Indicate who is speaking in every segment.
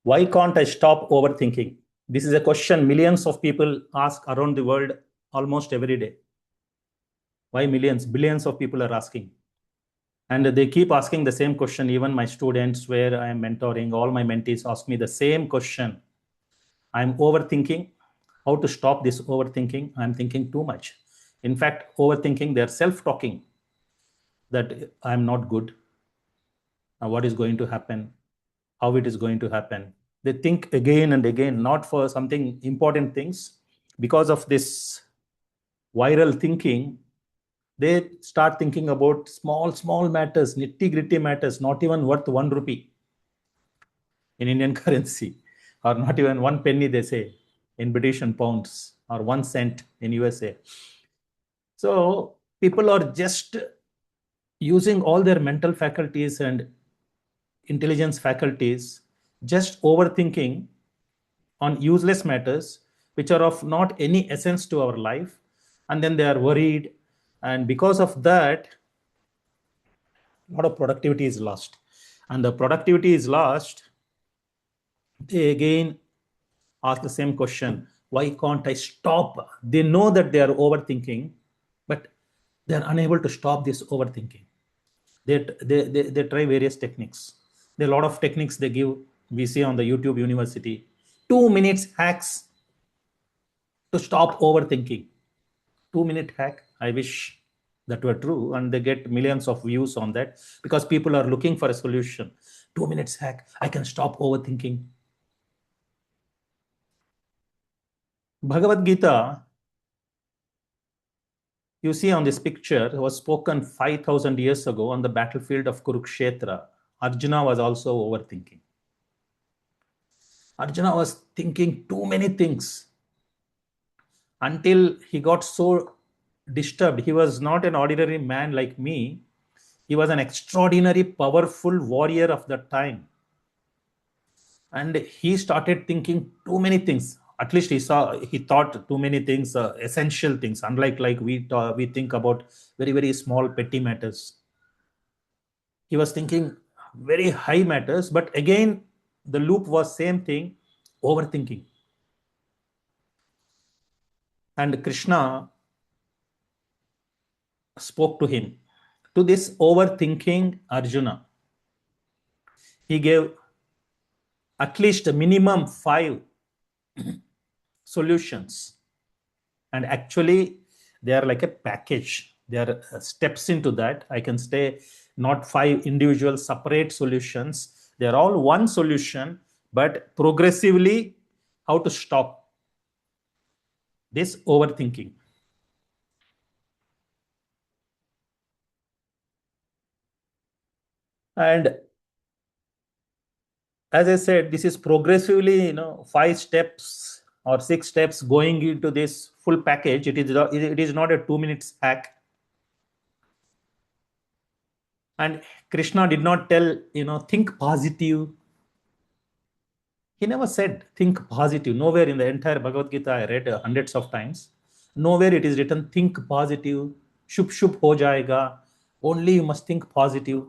Speaker 1: Why can't I stop overthinking? This is a question millions of people ask around the world almost every day. Why millions, billions of people are asking? And they keep asking the same question. Even my students, where I am mentoring, all my mentees ask me the same question. I'm overthinking. How to stop this overthinking? I'm thinking too much. In fact, overthinking, they're self-talking that I'm not good. What is going to happen? How it is going to happen? They think again and again, not for something important things. Because of this viral thinking, they start thinking about small matters, nitty-gritty matters, not even worth 1 rupee in Indian currency, or not even 1 penny, they say, in British and pounds, or 1 cent in USA. So people are just using all their mental faculties and intelligence faculties, just overthinking on useless matters, which are of not any essence to our life. And then they are worried. And because of that, a lot of productivity is lost. And the productivity is lost, they again ask the same question. Why can't I stop? They know that they are overthinking, but they are unable to stop this overthinking. They try various techniques. There are a lot of techniques they give. We see on the YouTube University 2 minutes hacks to stop overthinking. 2 minute hack. I wish that were true, and they get millions of views on that because people are looking for a solution. 2 minutes hack. I can stop overthinking. Bhagavad Gita, you see on this picture, was spoken 5,000 years ago on the battlefield of Kurukshetra. Arjuna was also overthinking. Arjuna was thinking too many things until he got so disturbed. He was not an ordinary man like me. He was an extraordinary, powerful warrior of that time. And he started thinking too many things. At least he thought too many things, essential things, unlike like we think about very small petty matters. He was thinking very high matters, but again the loop was same thing, overthinking. And Krishna spoke to him. To this overthinking Arjuna, he gave at least a minimum 5 solutions. And actually, they are like a package. There are steps into that. I can say not 5 individual separate solutions. They're all one solution, but progressively how to stop this overthinking. And as I said, this is progressively, 5 steps or 6 steps going into this full package. It is not a 2 minutes hack. And Krishna did not tell, think positive. He never said think positive. Nowhere in the entire Bhagavad Gita I read hundreds of times. Nowhere it is written think positive. Shubh shubh ho jayega. Only you must think positive.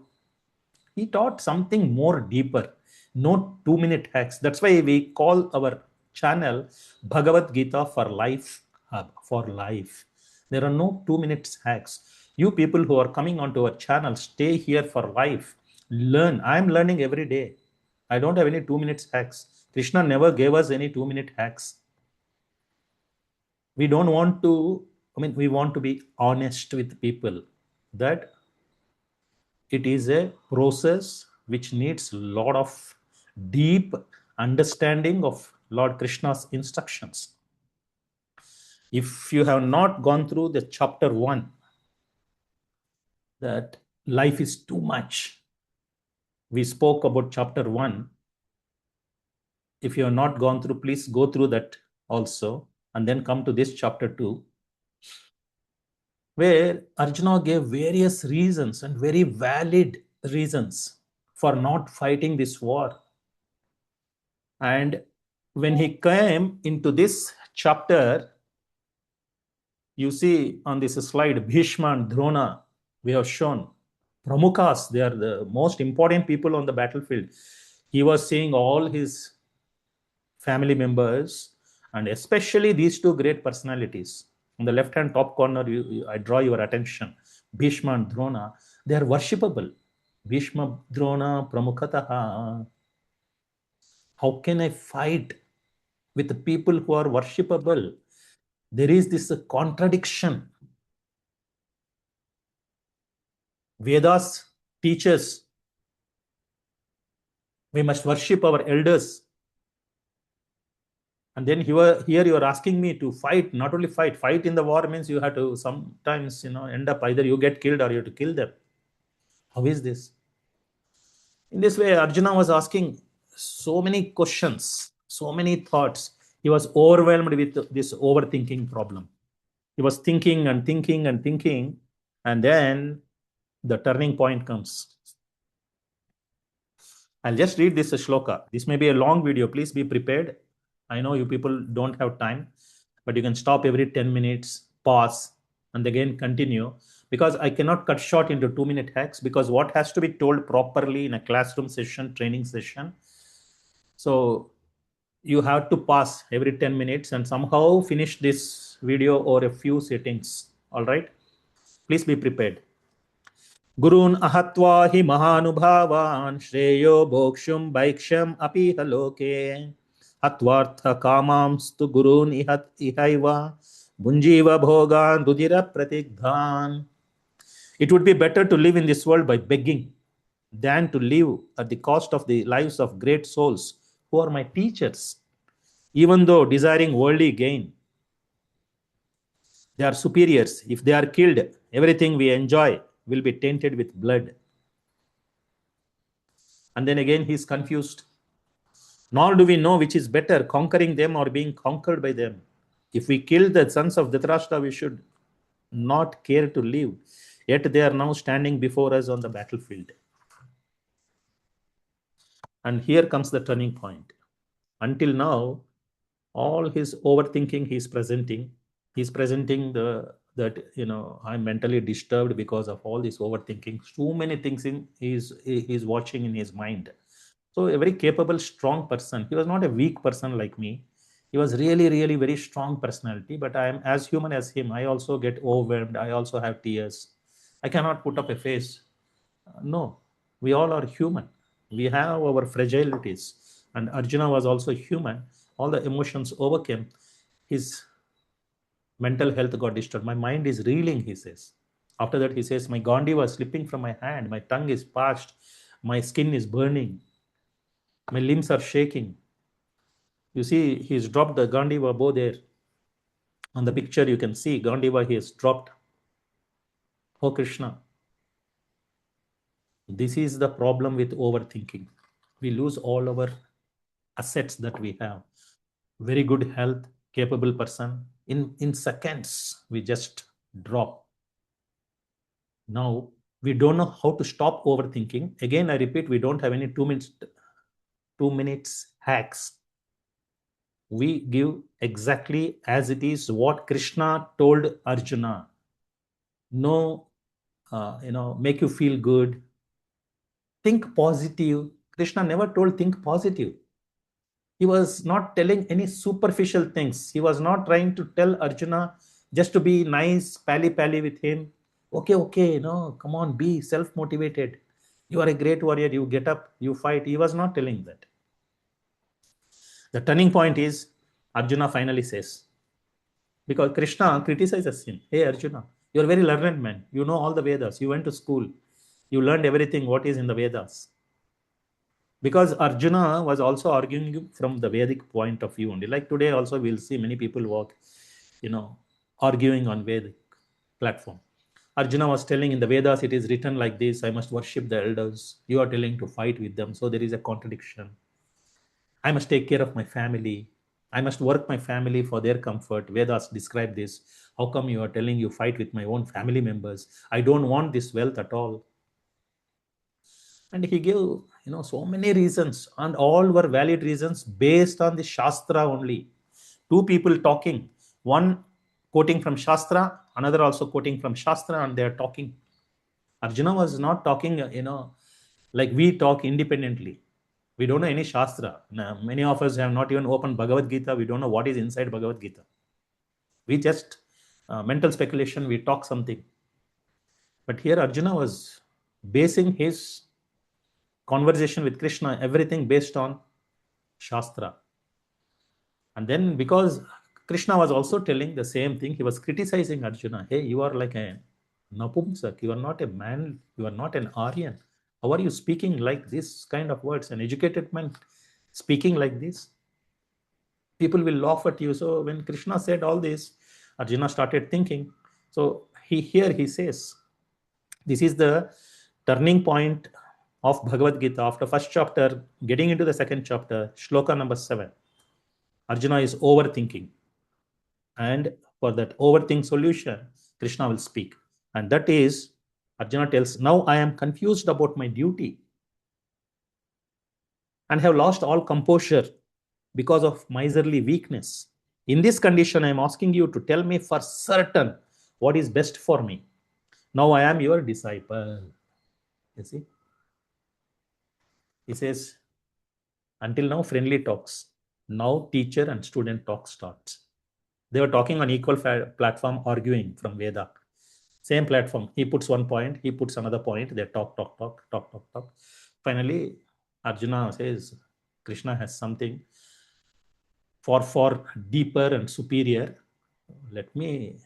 Speaker 1: He taught something more deeper. No 2 minute hacks. That's why we call our channel Bhagavad Gita for Life Hub. For life. There are no 2 minutes hacks. You people who are coming onto our channel, stay here for life. Learn. I'm learning every day. I don't have any 2 minutes hacks. Krishna never gave us any 2 minute hacks. We don't want to, we want to be honest with people that it is a process which needs a lot of deep understanding of Lord Krishna's instructions. If you have not gone through the chapter 1, that life is too much. We spoke about chapter 1. If you have not gone through, please go through that also, and then come to this chapter 2, where Arjuna gave various reasons and very valid reasons for not fighting this war. And when he came into this chapter, you see on this slide, Bhishma and Drona, we have shown. Pramukhas, they are the most important people on the battlefield. He was saying all his family members, and especially these two great personalities. On the left-hand top corner, I draw your attention. Bhishma and Drona, they are worshipable. Bhishma, Drona, Pramukhataha. How can I fight with the people who are worshipable? There is this contradiction. Vedas teaches we must worship our elders. And then here you are asking me to fight, not only fight in the war means you have to sometimes, end up either you get killed or you have to kill them. How is this? In this way, Arjuna was asking so many questions, so many thoughts. He was overwhelmed with this overthinking problem. He was thinking and thinking and thinking, and then the turning point comes. I'll just read this shloka. This may be a long video. Please be prepared. I know you people don't have time, but you can stop every 10 minutes, pause, and again continue, because I cannot cut short into 2-minute hacks, because what has to be told properly in a classroom session, training session. So you have to pause every 10 minutes and somehow finish this video or a few settings. All right. Please be prepared. Gurun ahatva hi mahanubhavan shreyo bhokshum bhaiksham api haloke hatvartha kamamstu gurun ihaiva bunjiva bhogan rudira pratigdhan. It would be better to live in this world by begging than to live at the cost of the lives of great souls who are my teachers. Even though desiring worldly gain, they are superiors. If they are killed, everything we enjoy will be tainted with blood. And then again, he is confused. Nor do we know which is better, conquering them or being conquered by them. If we kill the sons of Dhritarashtra, we should not care to live. Yet they are now standing before us on the battlefield. And here comes the turning point. Until now, all his overthinking he's presenting that I'm mentally disturbed because of all this overthinking. So many things he's watching in his mind. So a very capable, strong person. He was not a weak person like me. He was really, really very strong personality. But I am as human as him. I also get overwhelmed. I also have tears. I cannot put up a face. No, we all are human. We have our fragilities. And Arjuna was also human. All the emotions overcame. His mental health got disturbed. My mind is reeling, he says. After that, he says, my Gandhi was slipping from my hand. My tongue is parched. My skin is burning. My limbs are shaking. You see, he's dropped the Gandiva bow there. On the picture, you can see Gandiva, he has dropped. Oh, Krishna. This is the problem with overthinking. We lose all our assets that we have. Very good health, capable person. In seconds, we just drop. Now, we don't know how to stop overthinking. Again, I repeat, we don't have any 2 minutes hacks. We give exactly as it is what Krishna told Arjuna. No, make you feel good. Think positive. Krishna never told think positive. He was not telling any superficial things. He was not trying to tell Arjuna just to be nice, pally with him. Okay, come on, be self-motivated. You are a great warrior. You get up, you fight. He was not telling that. The turning point is Arjuna finally says, because Krishna criticizes him. Hey, Arjuna, you're a very learned man. You know all the Vedas. You went to school. You learned everything what is in the Vedas. Because Arjuna was also arguing from the Vedic point of view only. Like today also we'll see many people walk, arguing on Vedic platform. Arjuna was telling in the Vedas it is written like this, I must worship the elders. You are telling to fight with them. So there is a contradiction. I must take care of my family. I must work my family for their comfort. Vedas describe this. How come you are telling you fight with my own family members? I don't want this wealth at all. And he gave, so many reasons, and all were valid reasons based on the Shastra only. Two people talking, one quoting from Shastra, another also quoting from Shastra, and they are talking. Arjuna was not talking, like we talk independently. We don't know any Shastra. Now, many of us have not even opened Bhagavad Gita. We don't know what is inside Bhagavad Gita. We just, mental speculation, we talk something. But here Arjuna was basing his conversation with Krishna, everything based on Shastra. And then because Krishna was also telling the same thing, he was criticizing Arjuna. Hey, you are like a Napumsak. You are not a man. You are not an Aryan. How are you speaking like this kind of words? An educated man speaking like this? People will laugh at you. So when Krishna said all this, Arjuna started thinking. So he says, this is the turning point of Bhagavad Gita. After first chapter, getting into the second chapter, shloka number 7. Arjuna is overthinking. And for that overthink solution, Krishna will speak. And that is, Arjuna tells, now I am confused about my duty and have lost all composure because of miserly weakness. In this condition, I am asking you to tell me for certain what is best for me. Now I am your disciple. You see? He says, until now, friendly talks. Now, teacher and student talk starts. They were talking on equal platform, arguing from Veda. Same platform. He puts one point, he puts another point. They talk. Finally, Arjuna says, Krishna has something far deeper and superior. Let me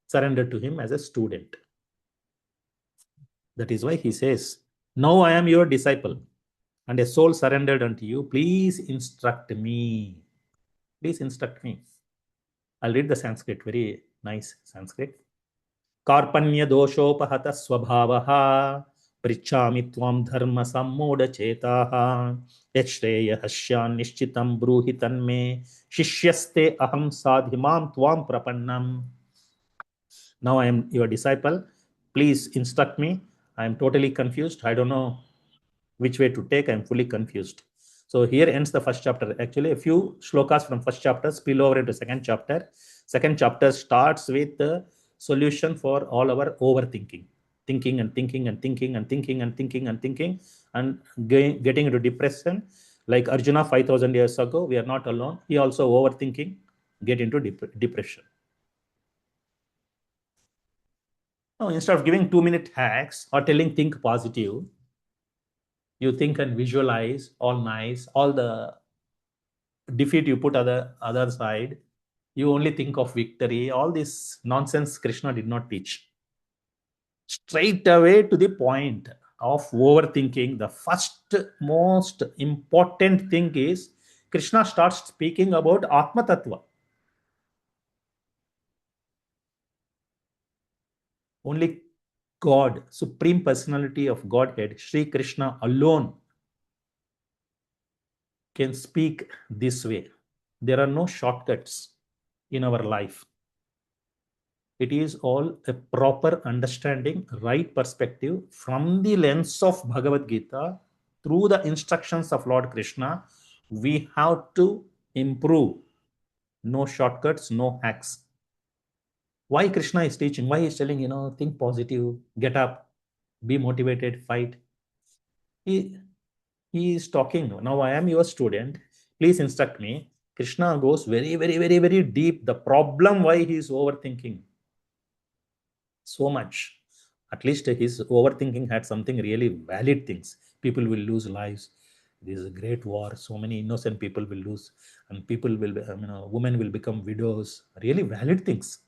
Speaker 1: surrender to him as a student. That is why he says, now I am your disciple and a soul surrendered unto you. Please instruct me. Please instruct me. I'll read the Sanskrit, very nice Sanskrit. कार्पण्य दोषोपहत स्वभावः पृच्छामि त्वां धर्म सम्मूढ़ चेताः यच्छ्रेयः निश्चितं ब्रूहि तन्मे शिष्यस्ते अहं साधिमां त्वां प्रपन्नम्. Now I am your disciple. Please instruct me. I am totally confused. I don't know which way to take. I am fully confused. So here ends the first chapter. Actually, a few shlokas from first chapter spill over into second chapter. Second chapter starts with the solution for all our overthinking, thinking and thinking and thinking and thinking and thinking and thinking and getting into depression. Like Arjuna 5,000 years ago, we are not alone. He also overthinking, get into depression. Now, instead of giving 2-minute hacks or telling think positive, you think and visualize all nice, all the defeat you put other side. You only think of victory. All this nonsense Krishna did not teach. Straight away to the point of overthinking, the first most important thing is Krishna starts speaking about Atma Tattva. Only God, Supreme Personality of Godhead, Sri Krishna alone can speak this way. There are no shortcuts in our life. It is all a proper understanding, right perspective from the lens of Bhagavad Gita through the instructions of Lord Krishna. We have to improve. No shortcuts, no hacks. Why Krishna is teaching? Why he's telling, think positive, get up, be motivated, fight. He is talking. Now I am your student. Please instruct me. Krishna goes very, very, very, very deep. The problem why he is overthinking so much. At least his overthinking had something really valid things. People will lose lives. This is a great war. So many innocent people will lose, and people will, women will become widows. Really valid things.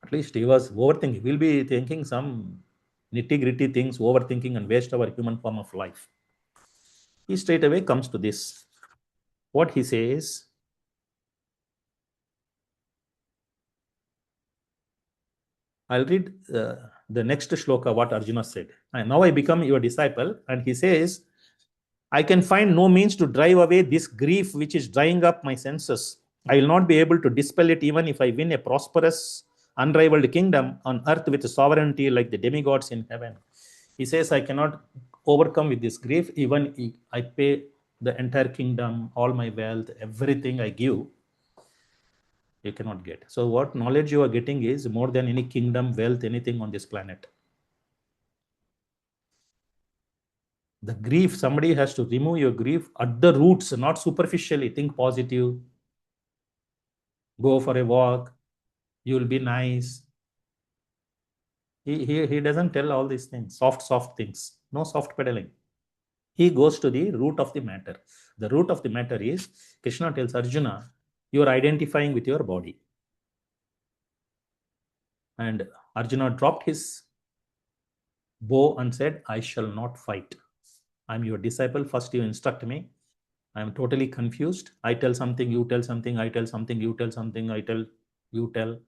Speaker 1: At least he was overthinking. We'll be thinking some nitty gritty things, overthinking, and waste our human form of life. He straight away comes to this. What he says, I'll read the next shloka, what Arjuna said. And now I become your disciple. And he says, I can find no means to drive away this grief which is drying up my senses. I will not be able to dispel it even if I win a prosperous, unrivaled kingdom on earth with sovereignty like the demigods in heaven. He says, I cannot overcome with this grief, even if I pay the entire kingdom, all my wealth, everything I give, you cannot get. So what knowledge you are getting is more than any kingdom, wealth, anything on this planet. The grief, somebody has to remove your grief at the roots, not superficially. Think positive, go for a walk, you will be nice. He doesn't tell all these things, soft things. No soft pedaling. He goes to the root of the matter. The root of the matter is, Krishna tells Arjuna, you are identifying with your body. And Arjuna dropped his bow and said, I shall not fight. I'm your disciple. First, you instruct me. I'm totally confused. I tell something, you tell something, I tell something, you tell something, I tell, you tell.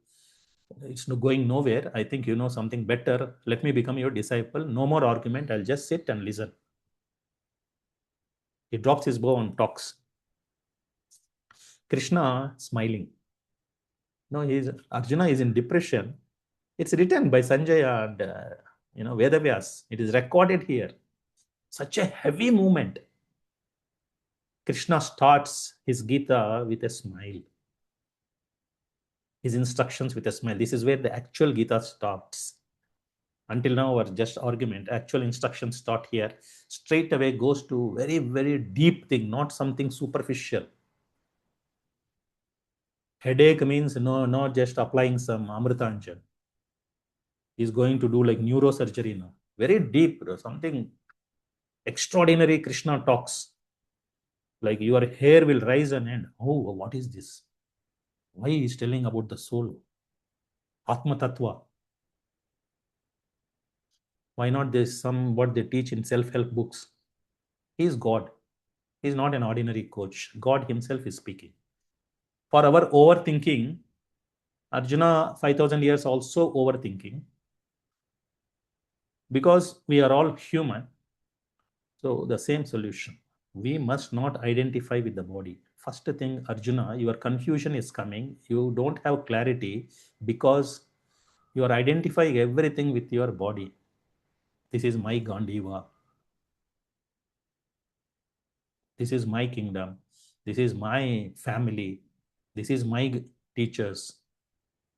Speaker 1: It's going nowhere. I think you know something better. Let me become your disciple. No more argument. I'll just sit and listen. He drops his bow and talks. Krishna smiling. No, Arjuna is in depression. It's written by Sanjaya and Vedavyas. It is recorded here. Such a heavy movement. Krishna starts his Gita with a smile. His instructions with a smile. This is where the actual Gita starts. Until now, our just argument. Actual instructions start here. Straight away goes to very, very deep thing, not something superficial. Headache means no, not just applying some Amritanjan. He's going to do like neurosurgery now. Very deep, something extraordinary. Krishna talks. Like your hair will rise and end. Oh, what is this? Why he's telling about the soul? Atma Tattva. Why not this what they teach in self-help books? He is God. He is not an ordinary coach. God himself is speaking. For our overthinking, Arjuna 5,000 years also overthinking, because we are all human. So the same solution. We must not identify with the body. First thing, Arjuna, your confusion is coming. You don't have clarity because you are identifying everything with your body. This is my Gandiva. This is my kingdom. This is my family. This is my teachers.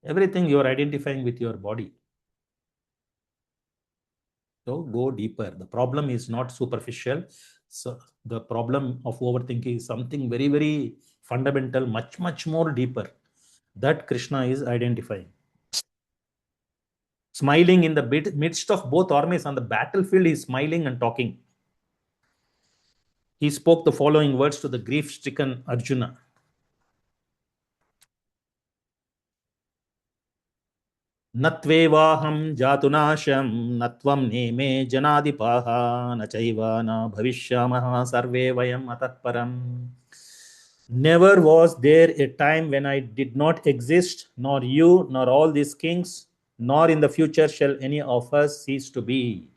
Speaker 1: Everything you are identifying with your body. So go deeper. The problem is not superficial. So the problem of overthinking is something very, very fundamental, much, much more deeper. That Krishna is identifying. Smiling in the midst of both armies on the battlefield, he's smiling and talking. He spoke the following words to the grief-stricken Arjuna. Natvevaham jatunasham natvam neme janadipaha nachaiva na bhavishyamaha sarve vayam atahparam. Never was there a time when I did not exist, nor you, nor all these kings, nor in the future shall any of us cease to be.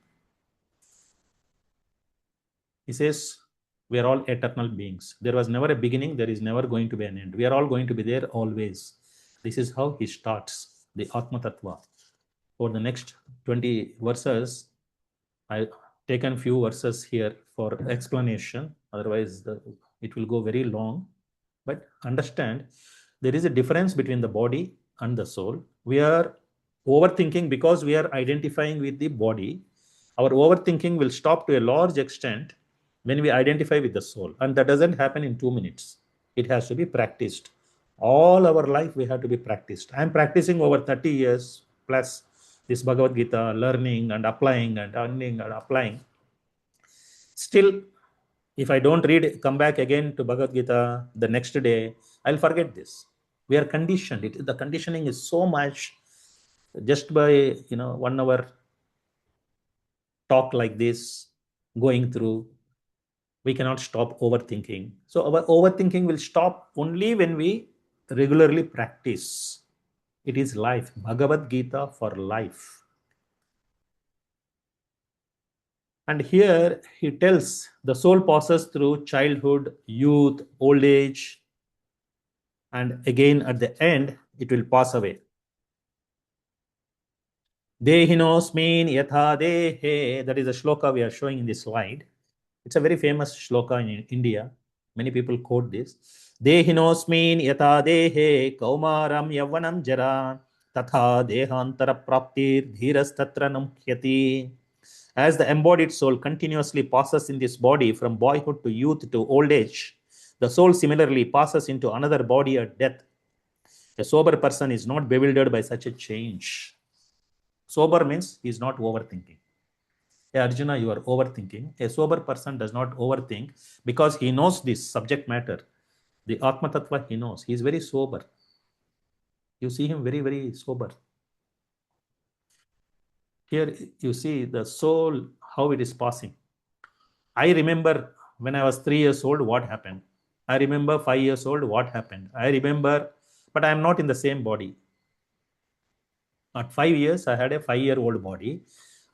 Speaker 1: He says, we are all eternal beings. There was never a beginning. There is never going to be an end. We are all going to be there always. This is how he starts the Atma Tattva. For the next 20 verses, I've taken few verses here for explanation. Otherwise, it will go very long. But understand, there is a difference between the body and the soul. We are overthinking because we are identifying with the body. Our overthinking will stop to a large extent when we identify with the soul. And that doesn't happen in 2 minutes. It has to be practiced. All our life, we have to be practiced. I'm practicing over 30 years plus this Bhagavad Gita, learning and applying and learning and applying. Still, if I don't read, come back again to Bhagavad Gita the next day, I'll forget this. We are conditioned. The conditioning is so much. Just by 1 hour talk like this, going through, we cannot stop overthinking. So our overthinking will stop only when we regularly practice. It is life. Bhagavad Gita for life. And here he tells the soul passes through childhood, youth, old age, and again at the end, it will pass away. Dehinosmin yatha dehe. That is a shloka we are showing in this slide. It's a very famous shloka in India. Many people quote this. Dehinosmin yatha dehe kaumaram yavanam jara tatha dehantara praptir dhiras tatra namkhyati. As the embodied soul continuously passes in this body from boyhood to youth to old age, the soul similarly passes into another body at death. A sober person is not bewildered by such a change. Sober means he is not overthinking. Hey, Arjuna, you are overthinking. A sober person does not overthink because he knows this subject matter. The Atma Tattva he knows. He is very sober. You see him very, very sober. Here you see the soul, how it is passing. I remember when I was 3 years old, what happened. I remember 5 years old, what happened. I remember, but I am not in the same body. At 5 years, I had a 5-year-old body.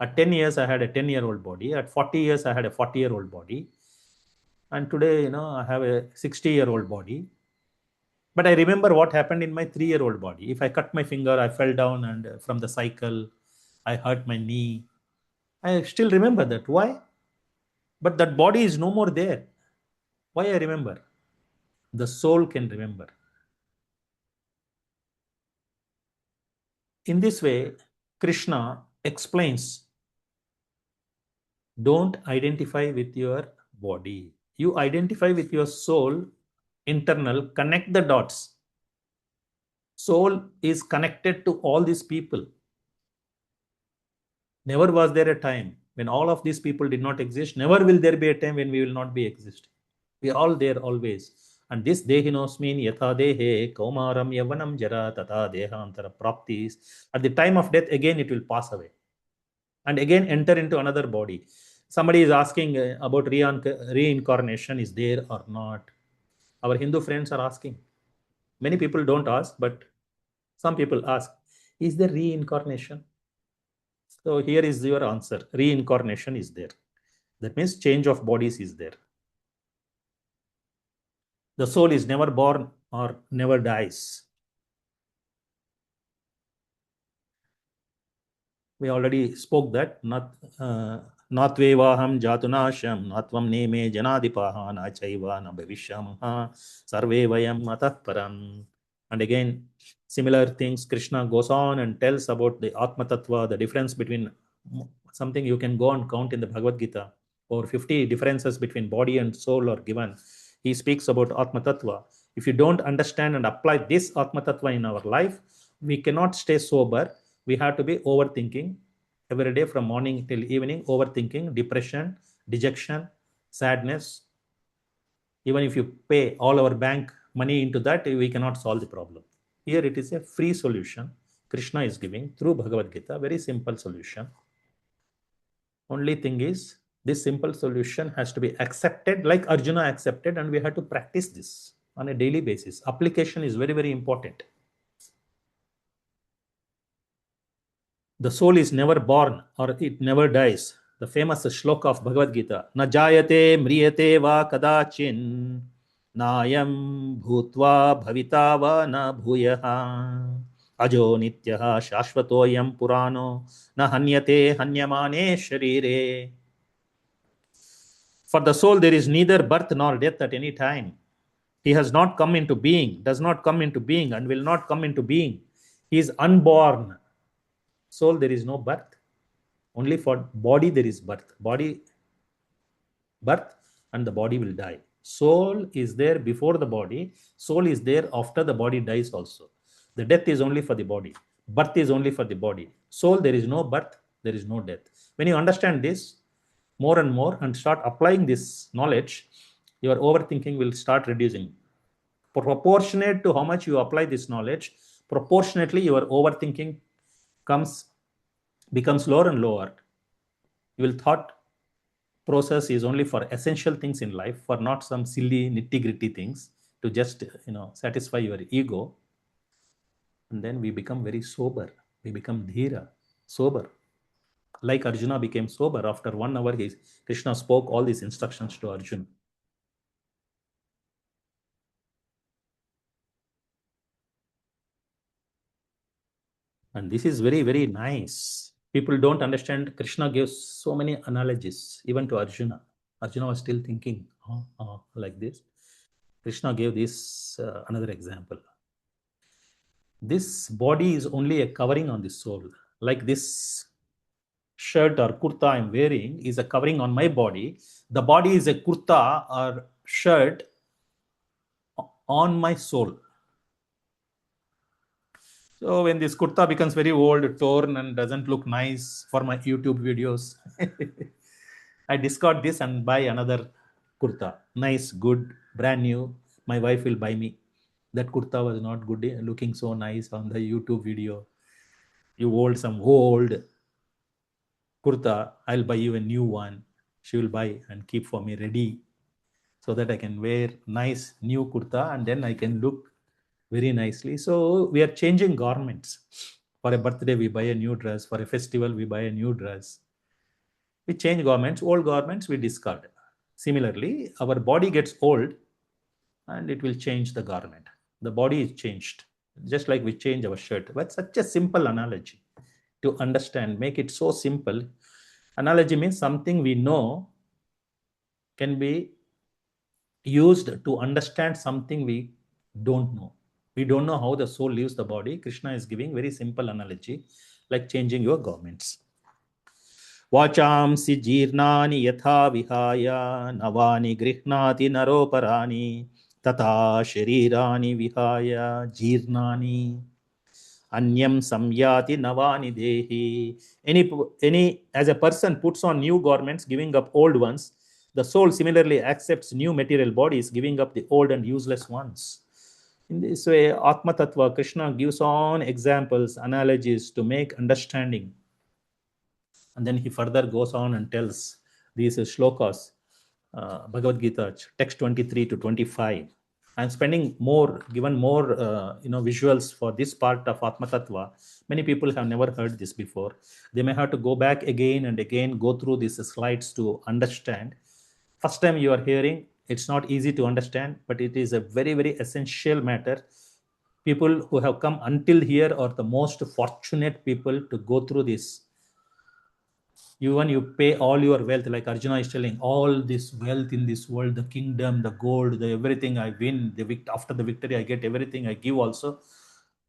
Speaker 1: At 10 years, I had a 10-year-old body. At 40 years, I had a 40-year-old body. And today, I have a 60-year-old body. But I remember what happened in my 3-year-old body. If I cut my finger, I fell down and from the cycle, I hurt my knee. I still remember that. Why? But that body is no more there. Why I remember? The soul can remember. In this way, Krishna explains, don't identify with your body. You identify with your soul, internal, connect the dots. Soul is connected to all these people. Never was there a time when all of these people did not exist. Never will there be a time when we will not be exist. We are all there always. And this dehinosmin yatha dehe kaumaram yavanam jara tata dehantara praptis. At the time of death, again it will pass away. And again enter into another body. Somebody is asking about reincarnation is there or not. Our Hindu friends are asking. Many people don't ask, but some people ask, is there reincarnation? So here is your answer. Reincarnation is there. That means change of bodies is there. The soul is never born or never dies. We already spoke that. Natvevaham jatunasham natvam neme janadipaha na chaiva na bhavishyamaha sarve vayam atah param. And again, similar things, Krishna goes on and tells about the Atma Tattva, the difference between something you can go and count in the Bhagavad Gita, or 50 differences between body and soul are given. He speaks about Atma Tattva. If you don't understand and apply this Atma Tattva in our life, we cannot stay sober. We have to be overthinking every day from morning till evening, overthinking, depression, dejection, sadness. Even if you pay all our bank money into that, we cannot solve the problem. Here it is a free solution. Krishna is giving through Bhagavad Gita, very simple solution. Only thing is, this simple solution has to be accepted like Arjuna accepted, and we have to practice this on a daily basis. Application is very, very important. The soul is never born or it never dies. The famous shloka of Bhagavad Gita, Na jayate mriyate va kadachin, nayam bhutva bhavita va na bhuyaha, ajo nityaha shashvatoyam purano, na hanyate hanyamane sharire. For the soul, there is neither birth nor death at any time. He has not come into being, does not come into being, and will not come into being. He is unborn. Soul, there is no birth. Only for body, there is birth. Birth, and the body will die. Soul is there before the body. Soul is there after the body dies also. The death is only for the body. Birth is only for the body. Soul, there is no birth, there is no death. When you understand this more and more and start applying this knowledge, your overthinking will start reducing. Proportionate to how much you apply this knowledge, proportionately your overthinking becomes lower and lower. You will thought process is only for essential things in life, for not some silly nitty-gritty things to just satisfy your ego. And then we become very sober. We become dhira, sober. Like Arjuna became sober after 1 hour, Krishna spoke all these instructions to Arjuna. And this is very, very nice. People don't understand. Krishna gives so many analogies, even to Arjuna. Arjuna was still thinking like this. Krishna gave this another example. This body is only a covering on the soul. Like this shirt or kurta I'm wearing is a covering on my body. The body is a kurta or shirt on my soul. So when this kurta becomes very old, torn, and doesn't look nice for my YouTube videos, I discard this and buy another kurta. Nice, good, brand new. My wife will buy me. That kurta was not good, looking so nice on the YouTube video. You hold some old kurta, I'll buy you a new one. She will buy and keep for me ready so that I can wear nice new kurta and then I can look very nicely. So we are changing garments. For a birthday, we buy a new dress. For a festival, we buy a new dress. We change garments. Old garments, we discard. Similarly, our body gets old and it will change the garment. The body is changed, just like we change our shirt. But such a simple analogy to understand, make it so simple. Analogy means something we know can be used to understand something we don't know. We don't know how the soul leaves the body. Krishna is giving very simple analogy, like changing your garments. Vachamsi jirnani yatha vihaya navani grihnati naroparani tata sharirani vihaya jirnani anyam samyati navani dehi. Any as a person puts on new garments, giving up old ones, the soul similarly accepts new material bodies, giving up the old and useless ones. In this way, Atma Tattva, Krishna gives on examples, analogies to make understanding. And then he further goes on and tells these shlokas, Bhagavad Gita, text 23 to 25. I'm spending given more visuals for this part of Atma Tattva. Many people have never heard this before. They may have to go back again and again, go through these slides to understand. First time you are hearing, it's not easy to understand, but it is a very, very essential matter. People who have come until here are the most fortunate people to go through this. Even you pay all your wealth, like Arjuna is telling, all this wealth in this world, the kingdom, the gold, the everything I win, after the victory I get everything I give also,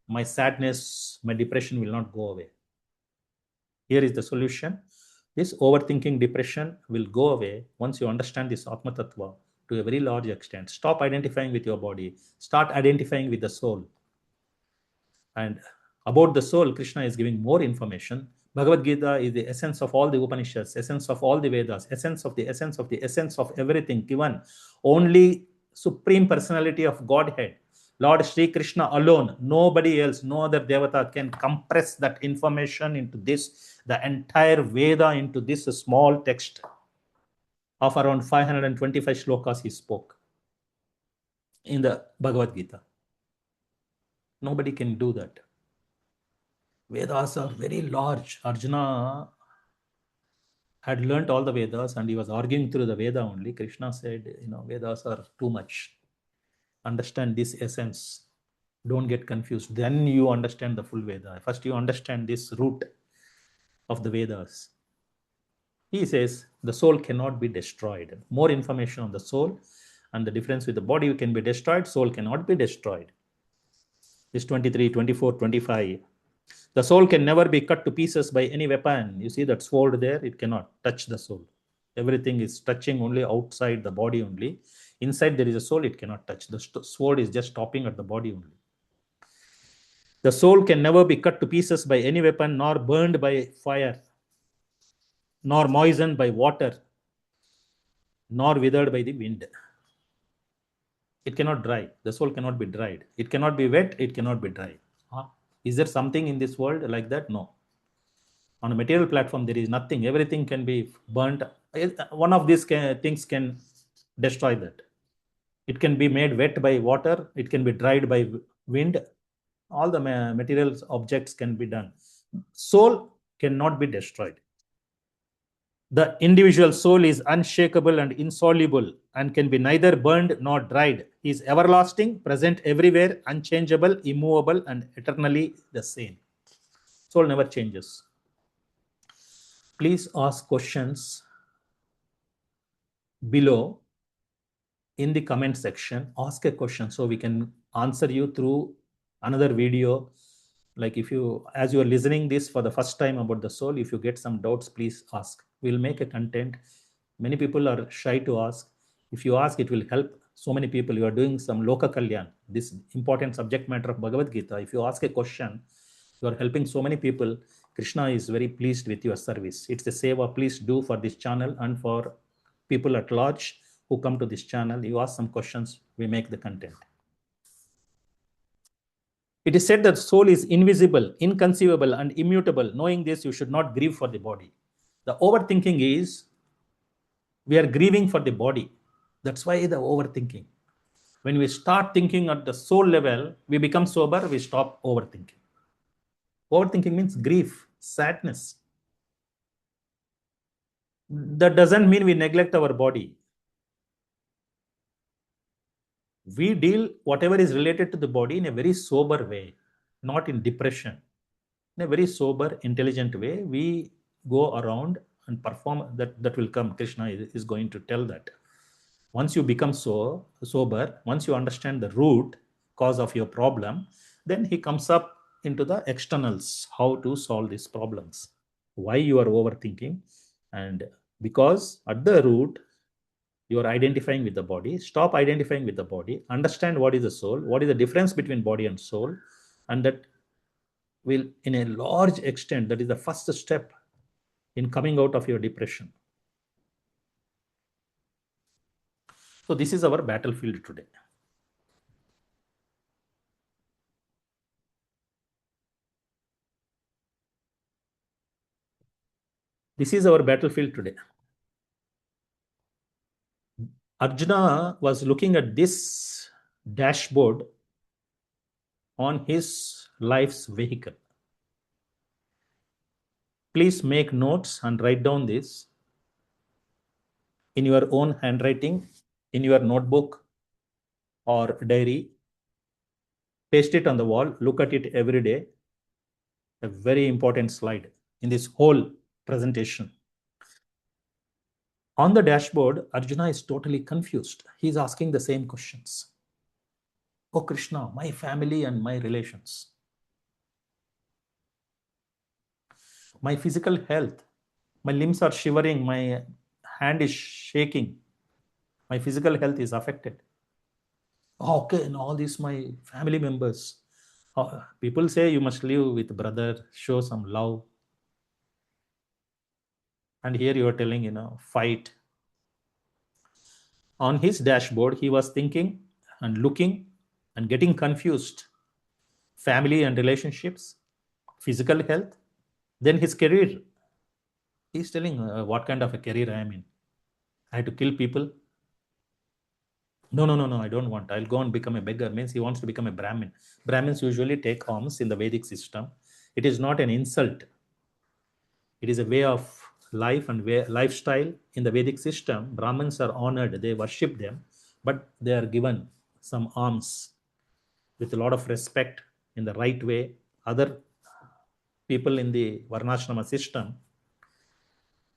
Speaker 1: my sadness, my depression will not go away. Here is the solution. This overthinking depression will go away once you understand this Atma Tattva to a very large extent. Stop identifying with your body. Start identifying with the soul. And about the soul, Krishna is giving more information. Bhagavad Gita is the essence of all the Upanishads, essence of all the Vedas, essence of the essence of the essence of everything given. Only Supreme Personality of Godhead, Lord Sri Krishna alone, nobody else, no other Devata can compress that information into this, the entire Veda into this small text of around 525 shlokas he spoke in the Bhagavad Gita. Nobody can do that. Vedas are very large. Arjuna had learnt all the Vedas and he was arguing through the Veda only. Krishna said, Vedas are too much. Understand this essence. Don't get confused. Then you understand the full Veda. First you understand this root of the Vedas. He says the soul cannot be destroyed. More information on the soul and the difference with the body can be destroyed. Soul cannot be destroyed. This 23, 24, 25. The soul can never be cut to pieces by any weapon. You see that sword there? It cannot touch the soul. Everything is touching only outside the body only. Inside there is a soul, it cannot touch. The sword is just stopping at the body only. The soul can never be cut to pieces by any weapon, nor burned by fire, nor moistened by water, nor withered by the wind. It cannot dry. The soul cannot be dried. It cannot be wet. It cannot be dry. Is there something in this world like that? No. On a material platform, there is nothing. Everything can be burnt. One of these things can destroy that. It can be made wet by water. It can be dried by wind. All the materials objects can be done. Soul cannot be destroyed. The individual soul is unshakable and insoluble and can be neither burned nor dried. He is everlasting, present everywhere, unchangeable, immovable, and eternally the same. Soul never changes. Please ask questions below in the comment section. Ask a question so we can answer you through another video. Like if you, as you are listening this for the first time about the soul, if you get some doubts, please ask. We'll make a content. Many people are shy to ask. If you ask, it will help so many people. You are doing some Loka Kalyan, this important subject matter of Bhagavad Gita. If you ask a question, you are helping so many people. Krishna is very pleased with your service. It's a seva. Please do for this channel and for people at large who come to this channel. You ask some questions, we make the content. It is said that soul is invisible, inconceivable, and immutable. Knowing this, you should not grieve for the body. The overthinking is we are grieving for the body. That's why the overthinking. When we start thinking at the soul level, we become sober, we stop overthinking. Overthinking means grief, sadness. That doesn't mean we neglect our body. We deal whatever is related to the body in a very sober way, not in depression. In a very sober, intelligent way, we go around and perform. That will come. Krishna is going to tell that. Once you become so sober, once you understand the root cause of your problem, then he comes up into the externals, how to solve these problems, why you are overthinking. And because at the root, you are identifying with the body. Stop identifying with the body. Understand what is the soul, what is the difference between body and soul, and that will, in a large extent, that is the first step in coming out of your depression. So this is our battlefield today. This is our battlefield today. Arjuna was looking at this dashboard on his life's vehicle. Please make notes and write down this in your own handwriting, in your notebook or diary. Paste it on the wall. Look at it every day. A very important slide in this whole presentation. On the dashboard, Arjuna is totally confused. He's asking the same questions. Oh Krishna, my family and my relations, my physical health, my limbs are shivering, my hand is shaking, my physical health is affected. Oh, okay, and all these my family members. People say you must live with brother, show some love. And here you are telling, fight. On his dashboard, he was thinking and looking and getting confused. Family and relationships, physical health, then his career. He's telling what kind of a career I am in. I had to kill people. No, I don't want. I'll go and become a beggar. Means he wants to become a Brahmin. Brahmins usually take alms in the Vedic system. It is not an insult. It is a way of life and lifestyle. In the Vedic system, Brahmins are honored. They worship them, but they are given some alms with a lot of respect in the right way. Other people in the Varnashrama system,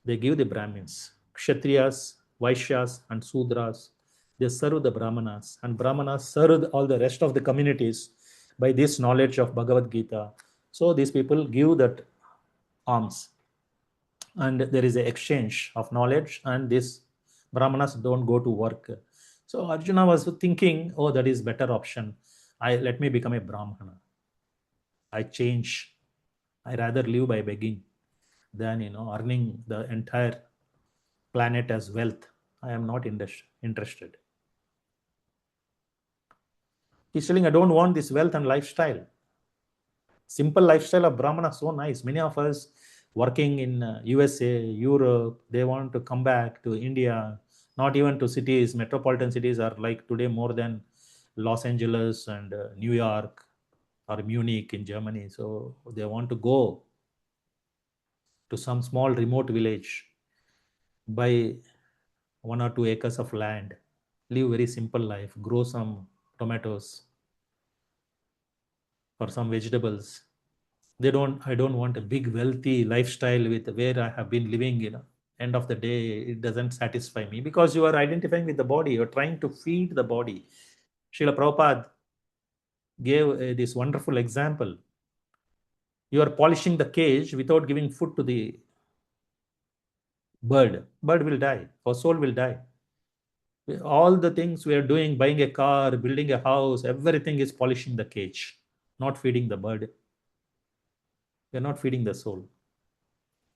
Speaker 1: they give the Brahmins. Kshatriyas, Vaishyas, and Sudras, they serve the Brahmanas, and Brahmanas serve all the rest of the communities by this knowledge of Bhagavad Gita. So these people give that alms, and there is an exchange of knowledge, and these Brahmanas don't go to work. So Arjuna was thinking, oh, that is better option. Let me become a Brahmana. I change. I rather live by begging than earning the entire planet as wealth. I am not interested. He's telling, I don't want this wealth and lifestyle. Simple lifestyle of Brahmana, so nice. Many of us working in USA, Europe, they want to come back to India, not even to cities. Metropolitan cities are like today more than Los Angeles and New York or Munich in Germany. So they want to go to some small remote village, buy 1 or 2 acres of land, live very simple life, grow some tomatoes or some vegetables. I don't want a big wealthy lifestyle with where I have been living. End of the day, it doesn't satisfy me, because you are identifying with the body. You're trying to feed the body. Srila Prabhupada gave this wonderful example. You are polishing the cage without giving food to the bird. Bird will die. Our soul will die. All the things we are doing, buying a car, building a house, everything is polishing the cage, not feeding the bird. We are not feeding the soul.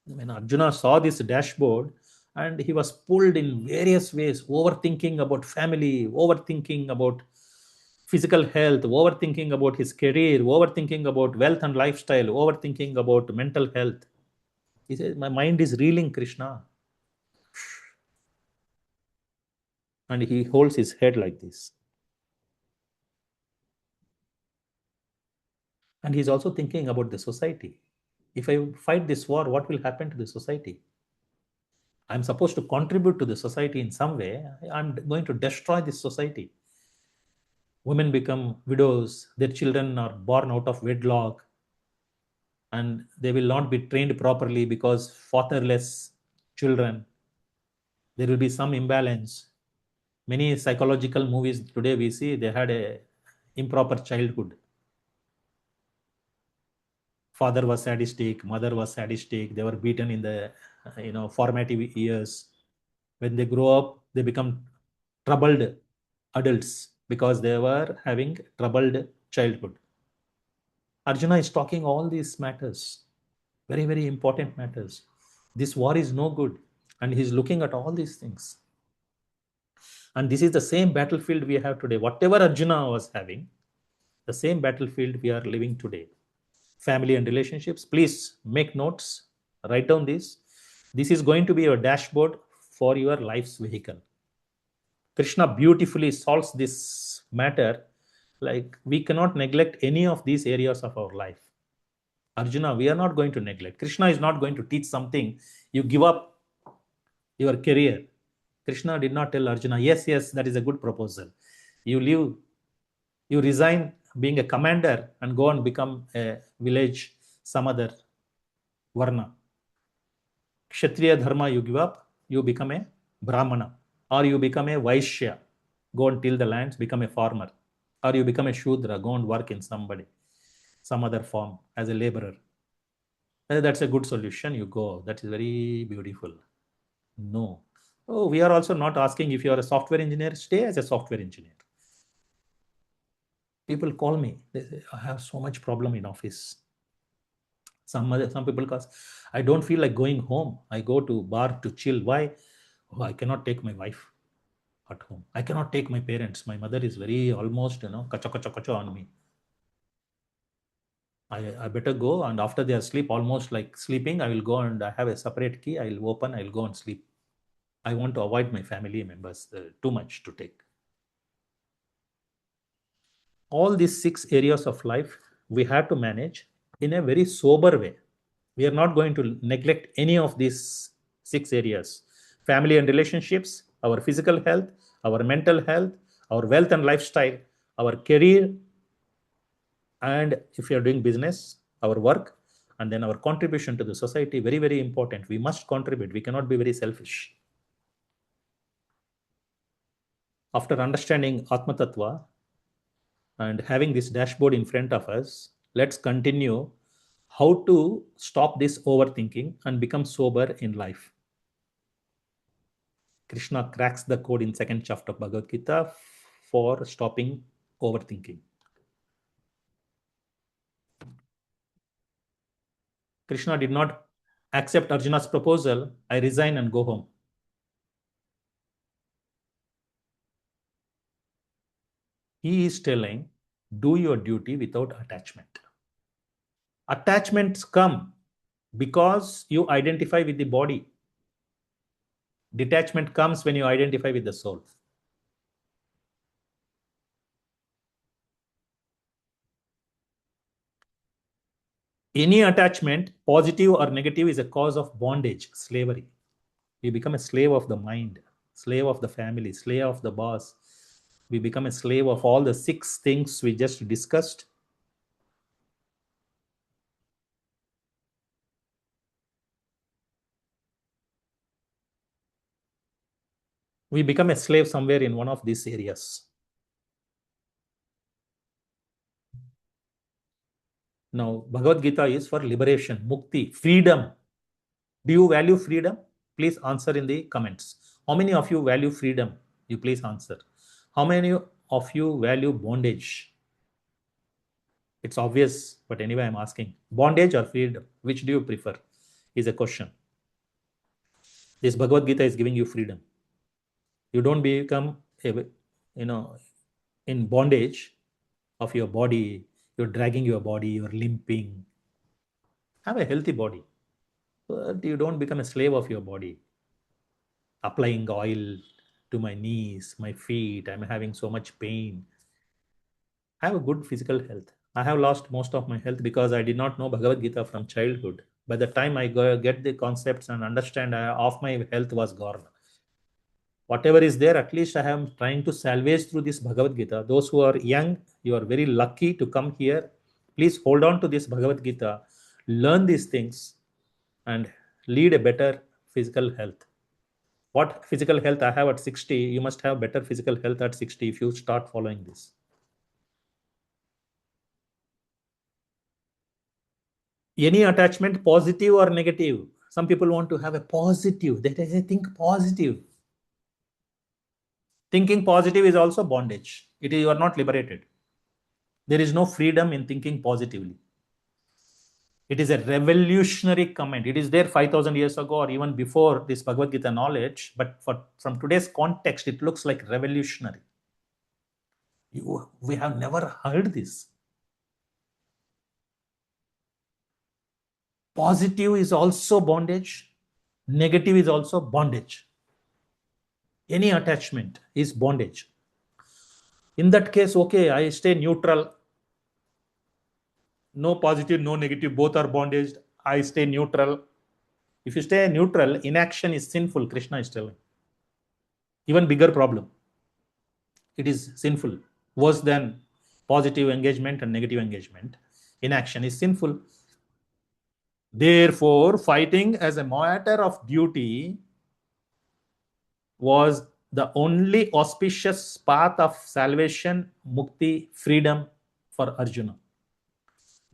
Speaker 1: When Arjuna saw this dashboard, and he was pulled in various ways, overthinking about family, overthinking about physical health, overthinking about his career, overthinking about wealth and lifestyle, overthinking about mental health. He says, my mind is reeling, Krishna. And he holds his head like this. And he's also thinking about the society. If I fight this war, what will happen to the society? I'm supposed to contribute to the society in some way. I'm going to destroy this society. Women become widows, their children are born out of wedlock, and they will not be trained properly because fatherless children. There will be some imbalance. Many psychological movies today we see they had a improper childhood. Father was sadistic, mother was sadistic, they were beaten in the formative years. When they grow up, they become troubled adults because they were having troubled childhood. Arjuna is talking all these matters, very, very important matters. This war is no good. And he's looking at all these things. And this is the same battlefield we have today. Whatever Arjuna was having, the same battlefield we are living today. Family and relationships. Please make notes, write down this. This is going to be your dashboard for your life's vehicle. Krishna beautifully solves this matter. Like, we cannot neglect any of these areas of our life. Arjuna, we are not going to neglect. Krishna is not going to teach something. You give up your career. Krishna did not tell Arjuna, yes, yes, that is a good proposal. You leave, you resign being a commander and go and become a village, some other varna. Kshatriya dharma you give up, you become a Brahmana, or you become a Vaishya, go and till the lands, become a farmer, or you become a Shudra, go and work in some other form as a laborer. That's a good solution. You go. That is very beautiful. No. Oh, we are also not asking if you are a software engineer, stay as a software engineer. People call me. They say, I have so much problem in office. Some people cause I don't feel like going home. I go to bar to chill. Why? Oh, I cannot take my wife at home. I cannot take my parents. My mother is very almost, kacha kacha kacha on me. I better go, and after they are asleep, almost like sleeping, I will go and I have a separate key. I will open, I will go and sleep. I want to avoid my family members too much to take. All these 6 areas of life we have to manage in a very sober way. We are not going to neglect any of these 6 areas: family and relationships, our physical health, our mental health, our wealth and lifestyle, our career, and if you are doing business, our work, and then our contribution to the society. Very, very important. We must contribute. We cannot be very selfish. After understanding Atma Tattva and having this dashboard in front of us, let's continue how to stop this overthinking and become sober in life. Krishna cracks the code in second chapter of Bhagavad Gita for stopping overthinking. Krishna did not accept Arjuna's proposal, I resign and go home. He is telling, do your duty without attachment. Attachments come because you identify with the body. Detachment comes when you identify with the soul. Any attachment, positive or negative, is a cause of bondage, slavery. We become a slave of the mind, slave of the family, slave of the boss. We become a slave of all the 6 things we just discussed. We become a slave somewhere in one of these areas. Now, Bhagavad Gita is for liberation, mukti, freedom. Do you value freedom? Please answer in the comments. How many of you value freedom? You please answer. How many of you value bondage? It's obvious, but anyway, I'm asking. Bondage or freedom? Which do you prefer? Is a question. This Bhagavad Gita is giving you freedom. You don't become, in bondage of your body. You're dragging your body, you're limping. Have a healthy body, but you don't become a slave of your body. Applying oil to my knees, my feet, I'm having so much pain. Have a good physical health. I have lost most of my health because I did not know Bhagavad Gita from childhood. By the time I get the concepts and understand, half my health was gone. Whatever is there, at least I am trying to salvage through this Bhagavad Gita. Those who are young, you are very lucky to come here. Please hold on to this Bhagavad Gita, learn these things, and lead a better physical health. What physical health I have at 60, you must have better physical health at 60 if you start following this. Any attachment, positive or negative? Some people want to have a positive. They think positive. Thinking positive is also bondage. You are not liberated. There is no freedom in thinking positively. It is a revolutionary comment. It is there 5,000 years ago or even before this Bhagavad Gita knowledge, but from today's context, it looks like revolutionary. We have never heard this. Positive is also bondage. Negative is also bondage. Any attachment is bondage. In that case, okay, I stay neutral. No positive, no negative, both are bondage. I stay neutral. If you stay neutral, inaction is sinful, Krishna is telling. Even bigger problem. It is sinful. Worse than positive engagement and negative engagement. Inaction is sinful. Therefore, fighting as a matter of duty was the only auspicious path of salvation, mukti, freedom for Arjuna.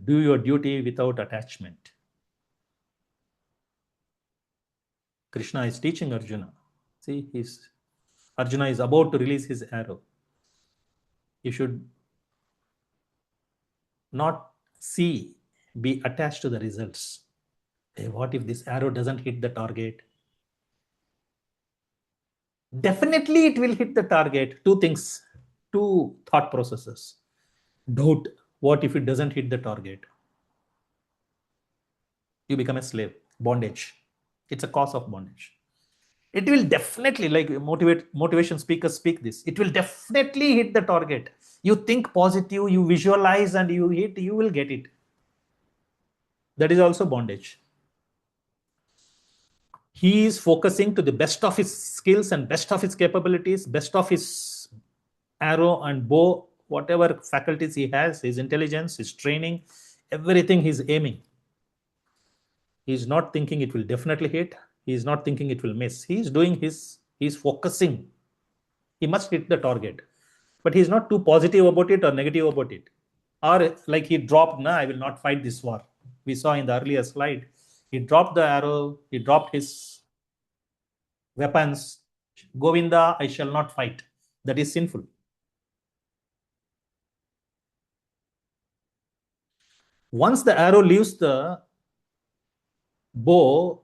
Speaker 1: Do your duty without attachment. Krishna is teaching Arjuna. See, Arjuna is about to release his arrow. You should not be attached to the results. Hey, what if this arrow doesn't hit the target? Definitely it will hit the target. Two things, two thought processes. Doubt, what if it doesn't hit the target? You become a slave, bondage. It's a cause of bondage. It will definitely, like motivation speakers speak this, it will definitely hit the target. You think positive, you visualize and you hit, you will get it. That is also bondage. He is focusing to the best of his skills and best of his capabilities, best of his arrow and bow, whatever faculties he has, his intelligence, his training, everything he's aiming. He's not thinking it will definitely hit. He's not thinking it will miss. He's focusing. He must hit the target. But he's not too positive about it or negative about it. Or like he dropped, I will not fight this war. We saw in the earlier slide, he dropped the arrow, he dropped his weapons. Govinda, I shall not fight. That is sinful. Once the arrow leaves the bow,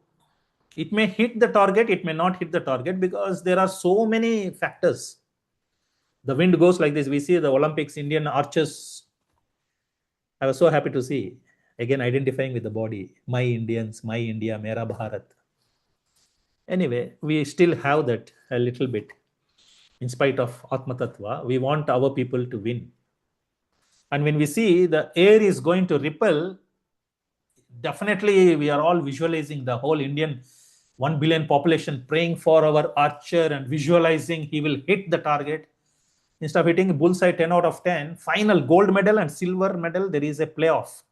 Speaker 1: it may hit the target, it may not hit the target because there are so many factors. The wind goes like this. We see the Olympics, Indian archers. I was so happy to see, again, identifying with the body. My Indians, my India, Mera Bharat. Anyway, we still have that a little bit. In spite of Atma Tattva, we want our people to win. And when we see the air is going to repel, definitely we are all visualizing the whole Indian 1 billion population praying for our archer and visualizing he will hit the target. Instead of hitting bullseye 10 out of 10, final gold medal and silver medal, there is a playoff.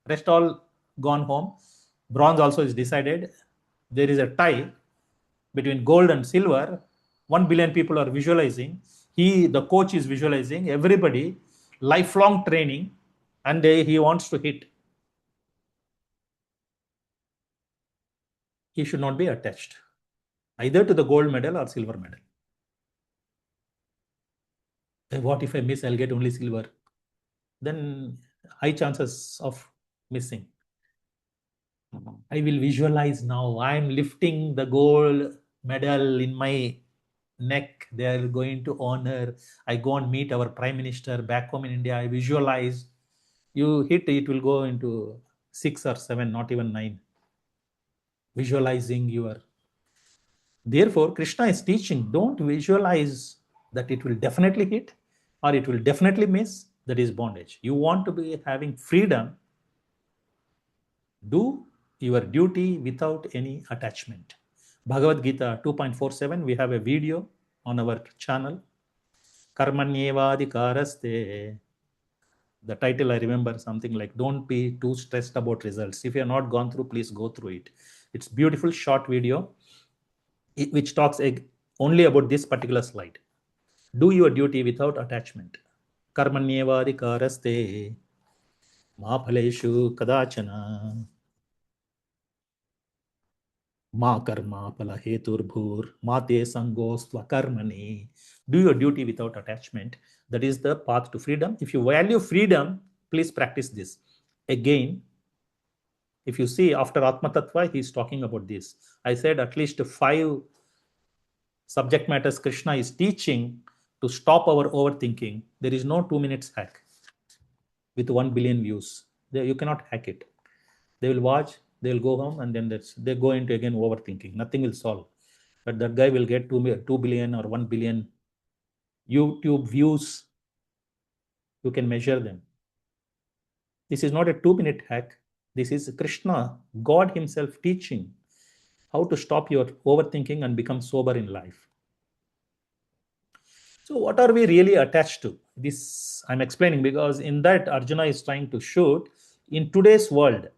Speaker 1: Rest all gone home. Bronze also is decided. There is a tie between gold and silver. 1 billion people are visualizing. The coach is visualizing. Everybody, lifelong training. and he wants to hit. He should not be attached either to the gold medal or silver medal. What if I miss? I'll get only silver. Then high chances of missing. I will visualize now. I'm lifting the gold medal in my neck. They are going to honor. I go and meet our prime minister back home in India. I visualize. You hit, it will go into 6 or 7, not even 9. Visualizing your. Therefore, Krishna is teaching, don't visualize that it will definitely hit or it will definitely miss. That is bondage. You want to be having freedom. Do your duty without any attachment. Bhagavad Gita 2.47, we have a video on our channel. Karmanyevadikaraste. The title I remember something like, don't be too stressed about results. If you have not gone through, please go through it. It's beautiful short video which talks only about this particular slide. Do your duty without attachment. Karmanyevadikaraste ma phaleshu kadachana. Ma karma pala heturbhur mate sangosva karmani. Do your duty without attachment. That is the path to freedom. If you value freedom, please practice this. Again, if you see after Atma Tattva, he is talking about this. I said at least 5 subject matters Krishna is teaching to stop our overthinking. There is no 2 minutes hack with 1 billion views. You cannot hack it. They will watch, they will go home, and then they go into again overthinking. Nothing will solve. But that guy will get 2 billion or 1 billion YouTube views. You can measure them. This is not a 2-minute hack. This is Krishna, God himself teaching how to stop your overthinking and become sober in life. So what are we really attached to? This I'm explaining because in that Arjuna is trying to shoot, in today's world,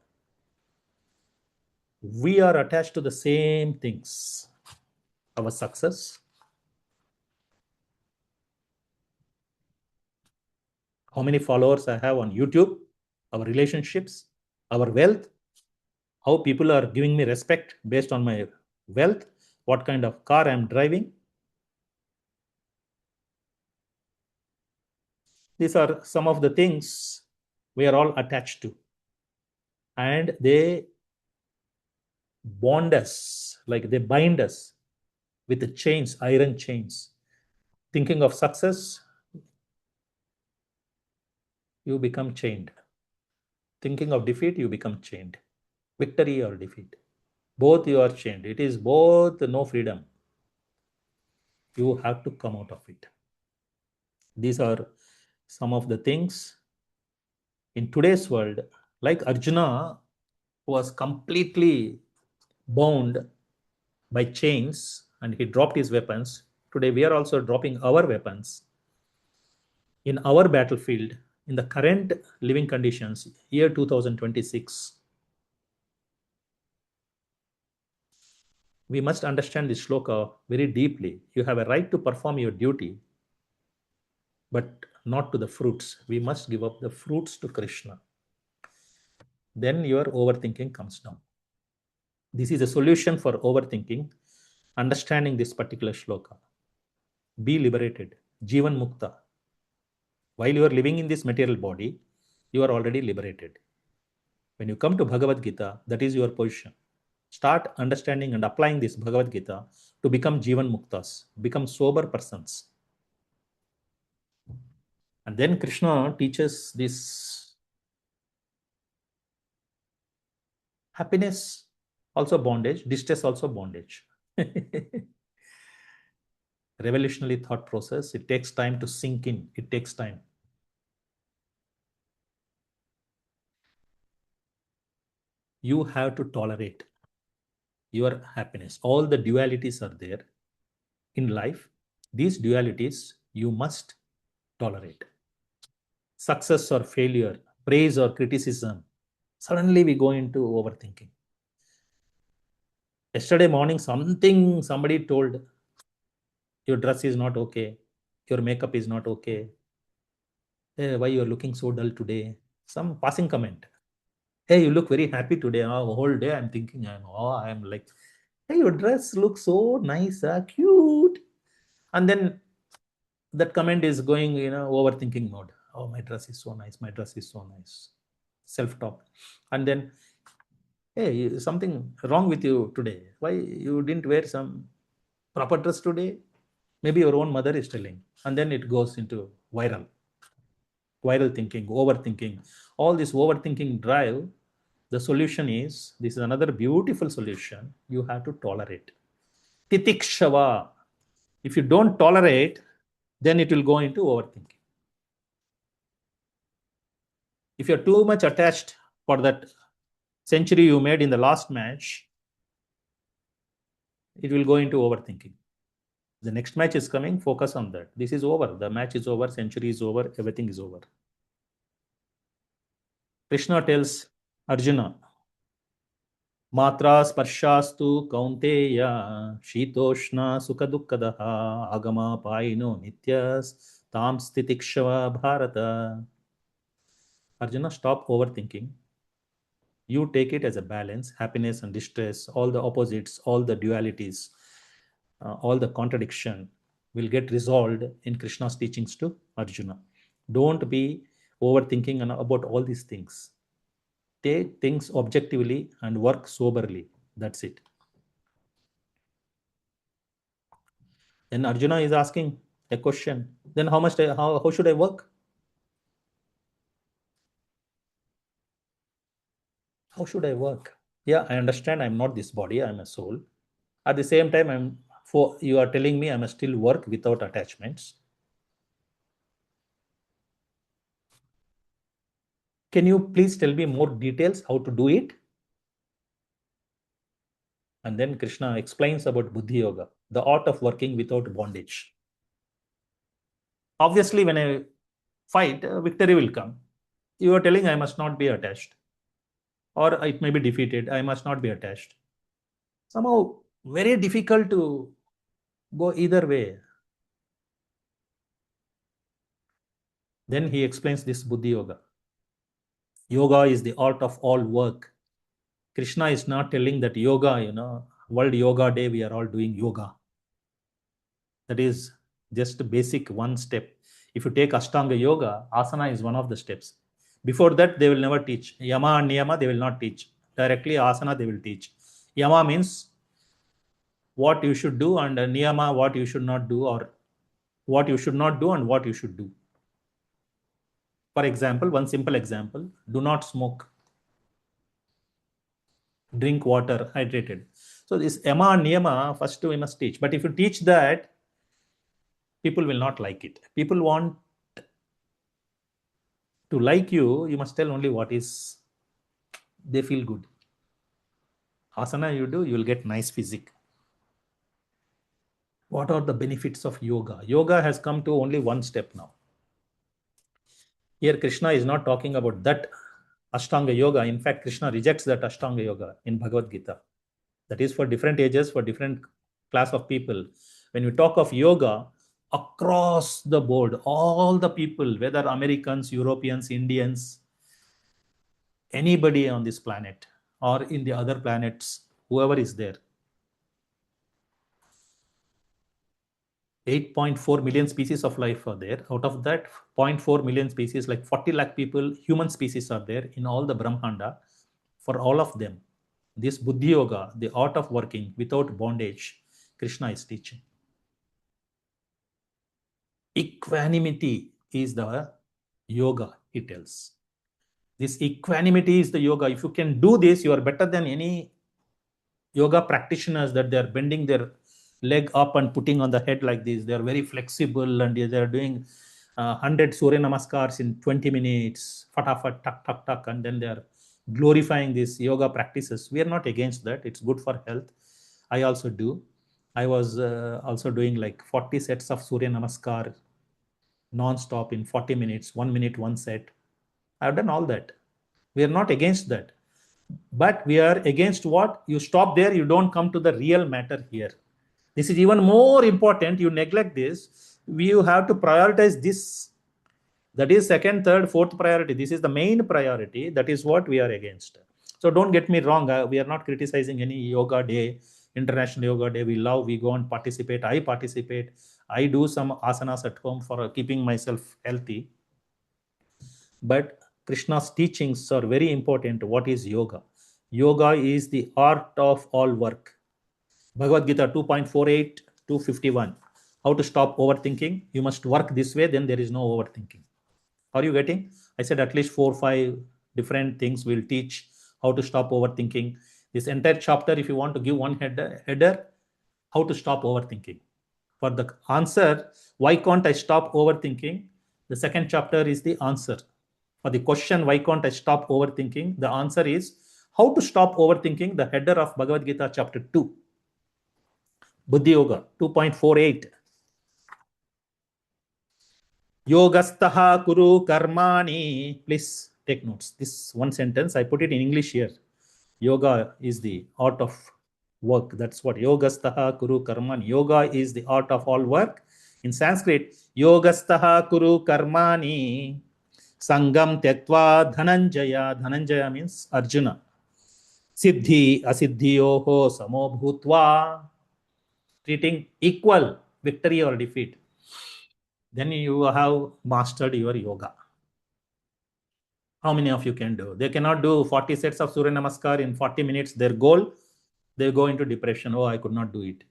Speaker 1: we are attached to the same things. Our success, how many followers I have on YouTube, our relationships, our wealth, how people are giving me respect based on my wealth, what kind of car I'm driving. These are some of the things we are all attached to. And they bond us, like they bind us with the chains, iron chains. Thinking of success, you become chained. Thinking of defeat, you become chained. Victory or defeat, both you are chained. It is both no freedom. You have to come out of it. These are some of the things in today's world. Like Arjuna was completely bound by chains and he dropped his weapons. Today we are also dropping our weapons in our battlefield in the current living conditions, year 2026. We must understand this shloka very deeply. You have a right to perform your duty, but not to the fruits. We must give up the fruits to Krishna. Then your overthinking comes down. This is a solution for overthinking. Understanding this particular shloka. Be liberated. Jivan Mukta. While you are living in this material body, you are already liberated. When you come to Bhagavad Gita, that is your position. Start understanding and applying this Bhagavad Gita to become Jivan Muktas, become sober persons. And then Krishna teaches this happiness, also bondage, distress, also bondage. Revolutionary thought process. It takes time to sink in. It takes time. You have to tolerate your happiness. All the dualities are there in life. These dualities you must tolerate. Success or failure, praise or criticism. Suddenly we go into overthinking. Yesterday morning, somebody told, your dress is not okay, your makeup is not okay. Why you are looking so dull today? some passing comment. Hey, you look very happy today. Oh, whole day I'm thinking, I'm like, hey, your dress looks so nice, cute. And then that comment is going, overthinking mode. Oh, my dress is so nice. My dress is so nice. Self-talk. And then, hey, something wrong with you today. Why you didn't wear some proper dress today? Maybe your own mother is telling. And then it goes into viral thinking, overthinking. All this overthinking drive, the solution is, this is another beautiful solution. You have to tolerate. Titikshava. If you don't tolerate, then it will go into overthinking. If you're too much attached for that century you made in the last match, it will go into overthinking. The next match is coming, focus on that. This is over. The match is over, century is over, everything is over. Krishna tells Arjuna, Matra sparshastu kaunteya shitoshna sukadukkadaha agama paino nityas tam stitikshava bharata. Arjuna, stop overthinking. You take it as a balance, happiness and distress, all the opposites, all the dualities, all the contradiction will get resolved in Krishna's teachings to Arjuna. Don't be overthinking about all these things. Take things objectively and work soberly. That's it. Then Arjuna is asking a question. Then how should I work? How should I work? Yeah, I understand I'm not this body, I'm a soul. At the same time, you are telling me I must still work without attachments. Can you please tell me more details how to do it? And then Krishna explains about Buddhi Yoga, the art of working without bondage. Obviously, when I fight, victory will come. You are telling I must not be attached, or it may be defeated. I must not be attached. Somehow, very difficult to go either way. Then he explains this Buddhi Yoga. Yoga is the art of all work. Krishna is not telling that yoga, World Yoga Day, we are all doing yoga. That is just basic one step. If you take Ashtanga Yoga, asana is one of the steps. Before that, they will never teach. Yama and Niyama, they will not teach. Directly asana, they will teach. Yama means what you should do, and Niyama, what you should not do, or what you should not do and what you should do. For example, one simple example, do not smoke. Drink water, hydrated. So this Yama and Niyama, first we must teach. But if you teach that, people will not like it. People want to like you, you must tell only what is they feel good. Asana you do, you will get nice physique. What are the benefits of yoga? Yoga has come to only one step now. Here Krishna is not talking about that Ashtanga Yoga. In fact, Krishna rejects that Ashtanga Yoga in Bhagavad Gita. That is for different ages, for different class of people. When we talk of yoga, across the board, all the people, whether Americans, Europeans, Indians, anybody on this planet or in the other planets, whoever is there, 8.4 million species of life are there. Out of that, 0.4 million species, like 40 lakh people, human species are there in all the Brahmanda. For all of them, this Buddhi Yoga, the art of working without bondage, Krishna is teaching. Equanimity is the yoga, he tells. This equanimity is the yoga. If you can do this, you are better than any yoga practitioners that they are bending their leg up and putting on the head like this. They are very flexible and they are doing 100 Surya Namaskars in 20 minutes, fatafat, tuck, tuck, tuck, and then they are glorifying these yoga practices. We are not against that. It's good for health. I also do. I was also doing like 40 sets of Surya Namaskar non-stop in 40 minutes, 1 minute, one set. I've done all that. We are not against that. But we are against what? You stop there, you don't come to the real matter here. This is even more important. You neglect this. You have to prioritize this That is second, third, fourth priority. This is the main priority. That is what we are against. So don't get me wrong. We are not criticizing any yoga day, International Yoga Day. We love, we go and participate. I participate. I do some asanas at home for keeping myself healthy. But Krishna's teachings are very important. What is yoga? Yoga is the art of all work. Bhagavad Gita 2.48 to 51. How to stop overthinking? You must work this way, then there is no overthinking. Are you getting? I said at least 4 or 5 different things will teach how to stop overthinking. This entire chapter, if you want to give one header, how to stop overthinking. For the answer, why can't I stop overthinking? The second chapter is the answer. For the question, why can't I stop overthinking? The answer is how to stop overthinking, the header of Bhagavad Gita chapter 2. Buddhi Yoga 2.48. Yogastaha kuru karmani. Please take notes. This one sentence, I put it in English here. Yoga is the art of work. That's what Yogastaha kuru karmani. Yoga is the art of all work. In Sanskrit, Yogastaha kuru karmani. Sangam tyaktva dhananjaya. Dhananjaya means Arjuna. Siddhi asiddhiyoho samo bhutva. Treating equal victory or defeat. Then you have mastered your yoga. How many of you can do? They cannot do 40 sets of Surya Namaskar in 40 minutes. Their goal, they go into depression. Oh, I could not do it.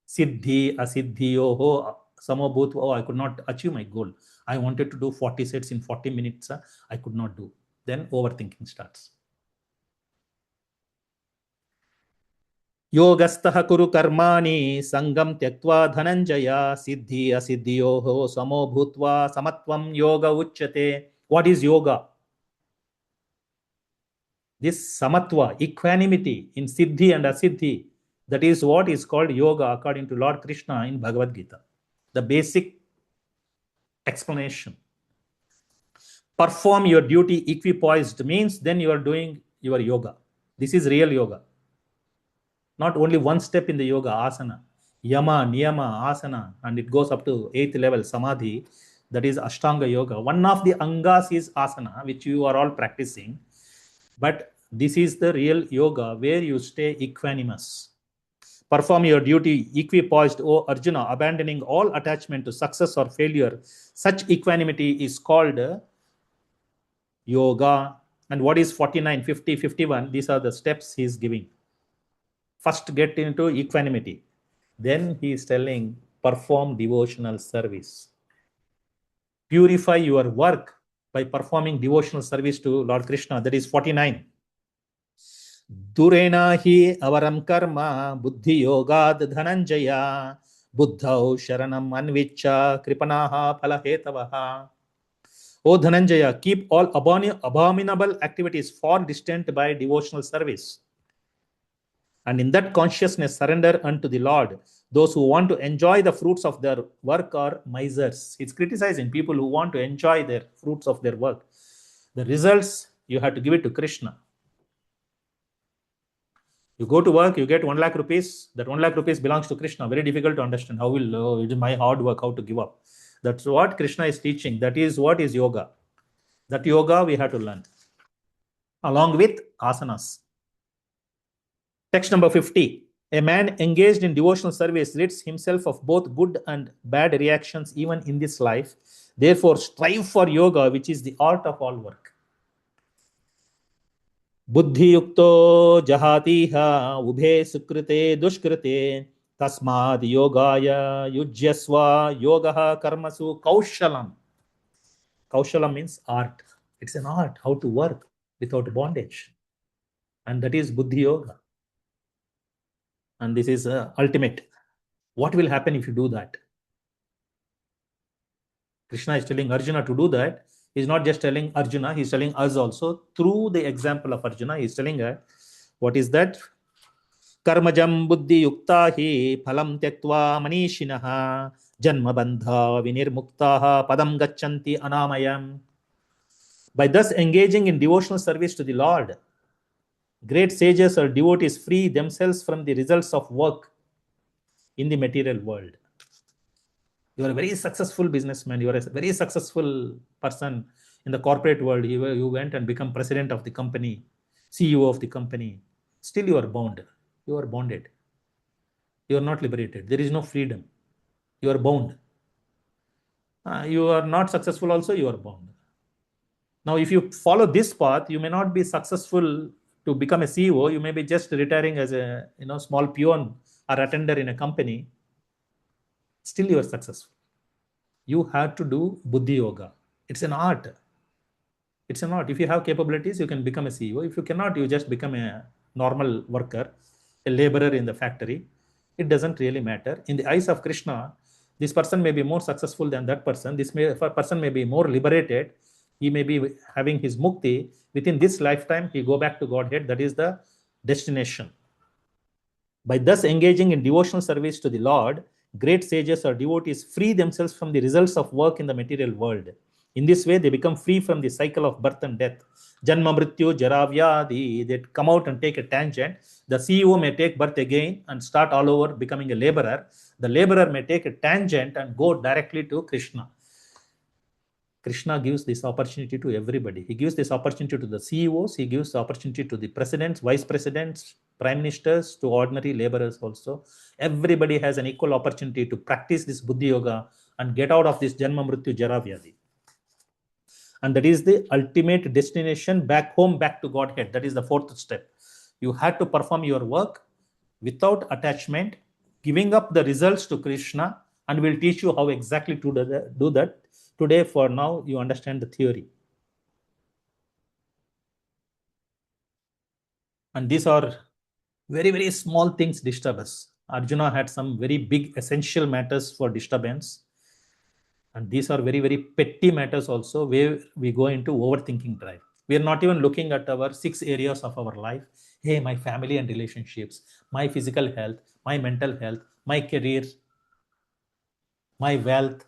Speaker 1: Siddhi, asiddhi, oh, samobhut, oh, I could not achieve my goal. I wanted to do 40 sets in 40 minutes. I could not do. Then overthinking starts. Yogastaha kuru karmani sangam tyaktva dhananjaya siddhi asiddhiyoho samo bhutva samatvam yoga uchyate. What is yoga? This samatva, equanimity in siddhi and asiddhi, that is what is called yoga according to Lord Krishna in Bhagavad Gita. The basic explanation. Perform your duty equipoised means then you are doing your yoga. This is real yoga. Not only one step in the yoga, asana, yama, niyama, asana, and it goes up to 8th level, samadhi, that is Ashtanga yoga. One of the angas is asana, which you are all practicing. But this is the real yoga where you stay equanimous. Perform your duty equipoised, O Arjuna, abandoning all attachment to success or failure. Such equanimity is called yoga. And what is 49, 50, 51? These are the steps he is giving. First, get into equanimity. Then he is telling, perform devotional service. Purify your work by performing devotional service to Lord Krishna. That is 49. Durena hi avaram karma buddhi yogad dhananjaya buddhau sharanam anvicha kripanaha phalahetavaha. O Dhananjaya, keep all abominable activities far distant by devotional service. And in that consciousness, surrender unto the Lord. Those who want to enjoy the fruits of their work are misers. It's criticizing people who want to enjoy their fruits of their work. The results, you have to give it to Krishna. You go to work, you get 1 lakh rupees. That 1 lakh rupees belongs to Krishna. Very difficult to understand. How will it is my hard work, how to give up? That's what Krishna is teaching. That is what is yoga. That yoga we have to learn. Along with asanas. Text number 50. A man engaged in devotional service rids himself of both good and bad reactions even in this life. Therefore, strive for yoga, which is the art of all work. Buddhi yukto jahatiha ubhe sukrite dushkrite tasmad yogaya yujyasva yogaha karmasu kaushalam. Kaushalam means art. It's an art, how to work without bondage. And that is Buddhi Yoga. And this is ultimate. What will happen if you do that? Krishna is telling Arjuna to do that. He's not just telling Arjuna, he's telling us also. Through the example of Arjuna, he's telling her, what is that? Karmajam buddhi yukta hi phalam tyaktva manishinaha janma bandha vinirmuktaha padam gacchanti anamayam. By thus engaging in devotional service to the Lord, great sages or devotees free themselves from the results of work in the material world. You are a very successful businessman. You are a very successful person in the corporate world. You went and become president of the company, CEO of the company. Still, you are bound. You are bonded. You are not liberated. There is no freedom. You are bound. You are not successful also, you are bound. Now, if you follow this path, you may not be successful to become a CEO. You may be just retiring as a small peon or attender in a company. Still, you are successful. You have to do Buddhi Yoga. It's an art. It's an art. If you have capabilities, you can become a CEO. If you cannot, you just become a normal worker, a laborer in the factory. It doesn't really matter. In the eyes of Krishna, this person may be more successful than that person. Person may be more liberated. He may be having his mukti. Within this lifetime, he go back to Godhead. That is the destination. By thus engaging in devotional service to the Lord, great sages or devotees free themselves from the results of work in the material world. In this way, they become free from the cycle of birth and death. Janma Mrityu Jaravyadi, they come out and take a tangent. The CEO may take birth again and start all over becoming a laborer. The laborer may take a tangent and go directly to Krishna. Krishna gives this opportunity to everybody. He gives this opportunity to the CEOs. He gives the opportunity to the presidents, vice presidents, prime ministers, to ordinary laborers also. Everybody has an equal opportunity to practice this Buddhi Yoga and get out of this Janma Mrityu Jara Vyadi. And that is the ultimate destination, back home, back to Godhead. That is the fourth step. You had to perform your work without attachment, giving up the results to Krishna, and we'll teach you how exactly to do that. Today, for now, you understand the theory. And these are very, very small things disturb us. Arjuna had some very big essential matters for disturbance. And these are very, very petty matters also, where we go into overthinking drive. We are not even looking at our 6 areas of our life. Hey, my family and relationships, my physical health, my mental health, my career, my wealth,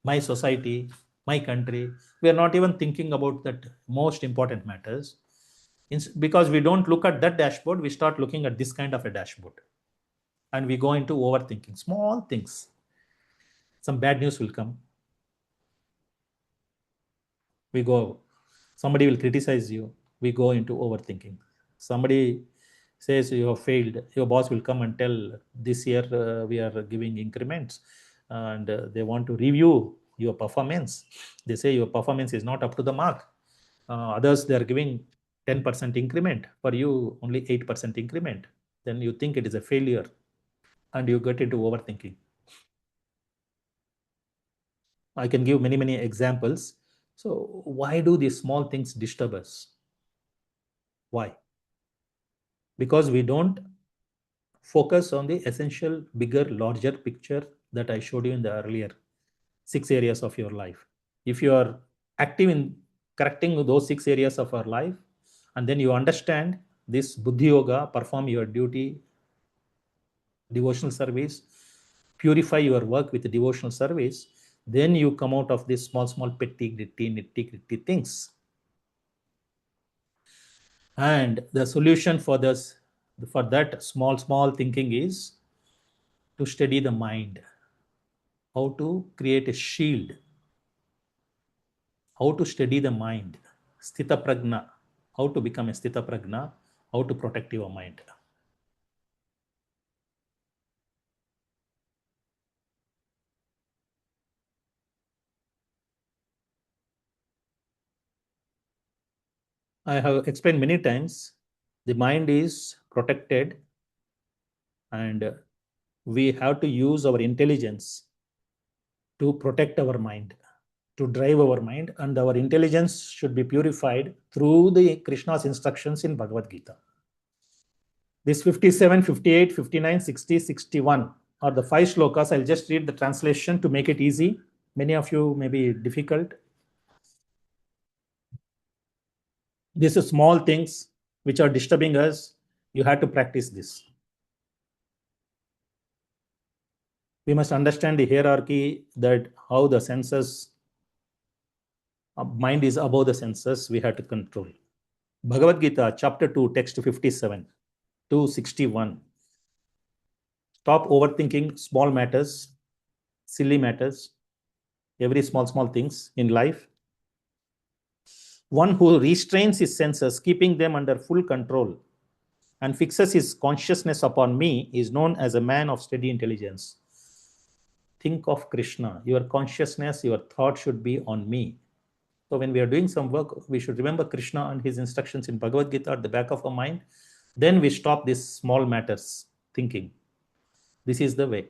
Speaker 1: my society, my country. We are not even thinking about that most important matters. Because we don't look at that dashboard, we start looking at this kind of a dashboard. And we go into overthinking. Small things. Some bad news will come. We go, somebody will criticize you. We go into overthinking. Somebody says you have failed. Your boss will come and tell, this year we are giving increments, and they want to review your performance. They say your performance is not up to the mark. Others, they are giving 10% increment. For you, only 8% increment. Then you think it is a failure, and you get into overthinking. I can give many, many examples. So why do these small things disturb us? Why? Because we don't focus on the essential, bigger, larger picture that I showed you in the earlier 6 areas of your life. If you are active in correcting those 6 areas of our life, and then you understand this Buddhi Yoga, perform your duty, devotional service, purify your work with devotional service, then you come out of these small, small, petty, nitty-gritty things. And the solution for that small, small thinking is to steady the mind. How to create a shield. How to steady the mind. Sthita pragna. How to become a sthita pragna. How to protect your mind. I have explained many times, the mind is protected, and we have to use our intelligence to protect our mind, to drive our mind, and our intelligence should be purified through the Krishna's instructions in Bhagavad Gita. This 57, 58, 59, 60, 61 are the 5 shlokas. I'll just read the translation to make it easy. Many of you may be difficult. These are small things which are disturbing us. You have to practice this. We must understand the hierarchy, that how the senses, mind is above the senses, we have to control. Bhagavad Gita, chapter 2, text 57 to 61. Stop overthinking small matters. silly matters, every small things in life. One who restrains his senses, keeping them under full control, and fixes his consciousness upon me is known as a man of steady intelligence. Think of Krishna. Your consciousness, your thought should be on me. So when we are doing some work, we should remember Krishna and his instructions in Bhagavad Gita at the back of our mind. Then we stop these small matters thinking. This is the way.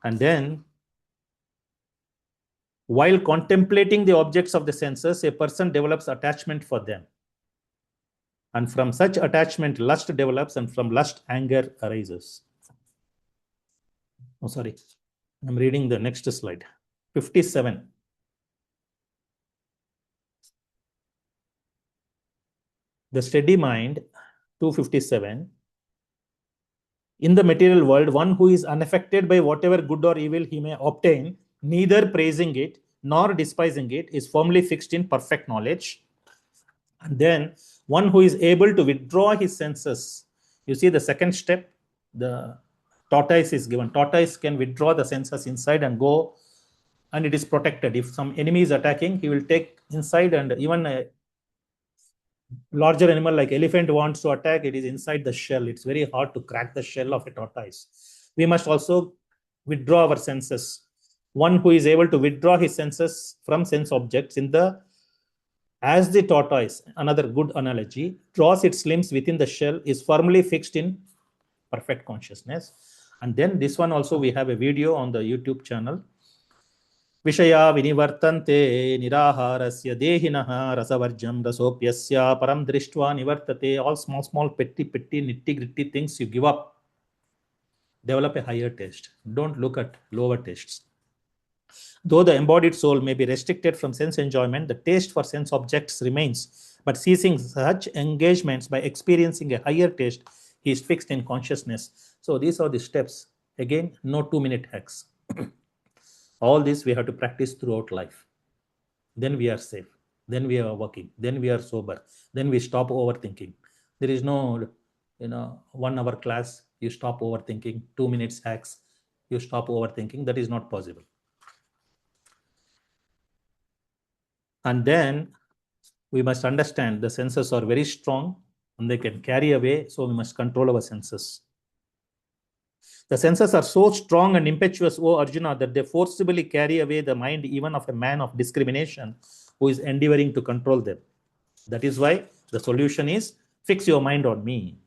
Speaker 1: And then, while contemplating the objects of the senses, a person develops attachment for them. And from such attachment, lust develops, and from lust, anger arises. Oh, sorry. I'm reading the next slide. 57. The steady mind, 257. In the material world, one who is unaffected by whatever good or evil he may obtain, neither praising it nor despising it, is firmly fixed in perfect knowledge. And then one who is able to withdraw his senses. You see the second step, the tortoise is given. Tortoise can withdraw the senses inside and go, and it is protected. If some enemy is attacking, he will take inside, and even a larger animal like elephant wants to attack, it is inside the shell. It's very hard to crack the shell of a tortoise. We must also withdraw our senses. One who is able to withdraw his senses from sense objects as the tortoise, another good analogy, draws its limbs within the shell, is firmly fixed in perfect consciousness. And then this one also, we have a video on the YouTube channel. Vishaya vinivartante niraharasya dehinah rasavarjam rasopyasya param drishtva nivartate. All small, petty, nitty-gritty things you give up. Develop a higher taste. Don't look at lower tastes. Though the embodied soul may be restricted from sense enjoyment, the taste for sense objects remains. But ceasing such engagements by experiencing a higher taste, he is fixed in consciousness. So these are the steps. Again, no 2-minute hacks. All this we have to practice throughout life. Then we are safe. Then we are working. Then we are sober. Then we stop overthinking. There is no, 1 hour class, you stop overthinking, 2 minutes hacks, you stop overthinking. That is not possible. And then we must understand the senses are very strong and they can carry away. So we must control our senses. The senses are so strong and impetuous, O Arjuna, that they forcibly carry away the mind even of a man of discrimination who is endeavoring to control them. That is why the solution is fix your mind on me.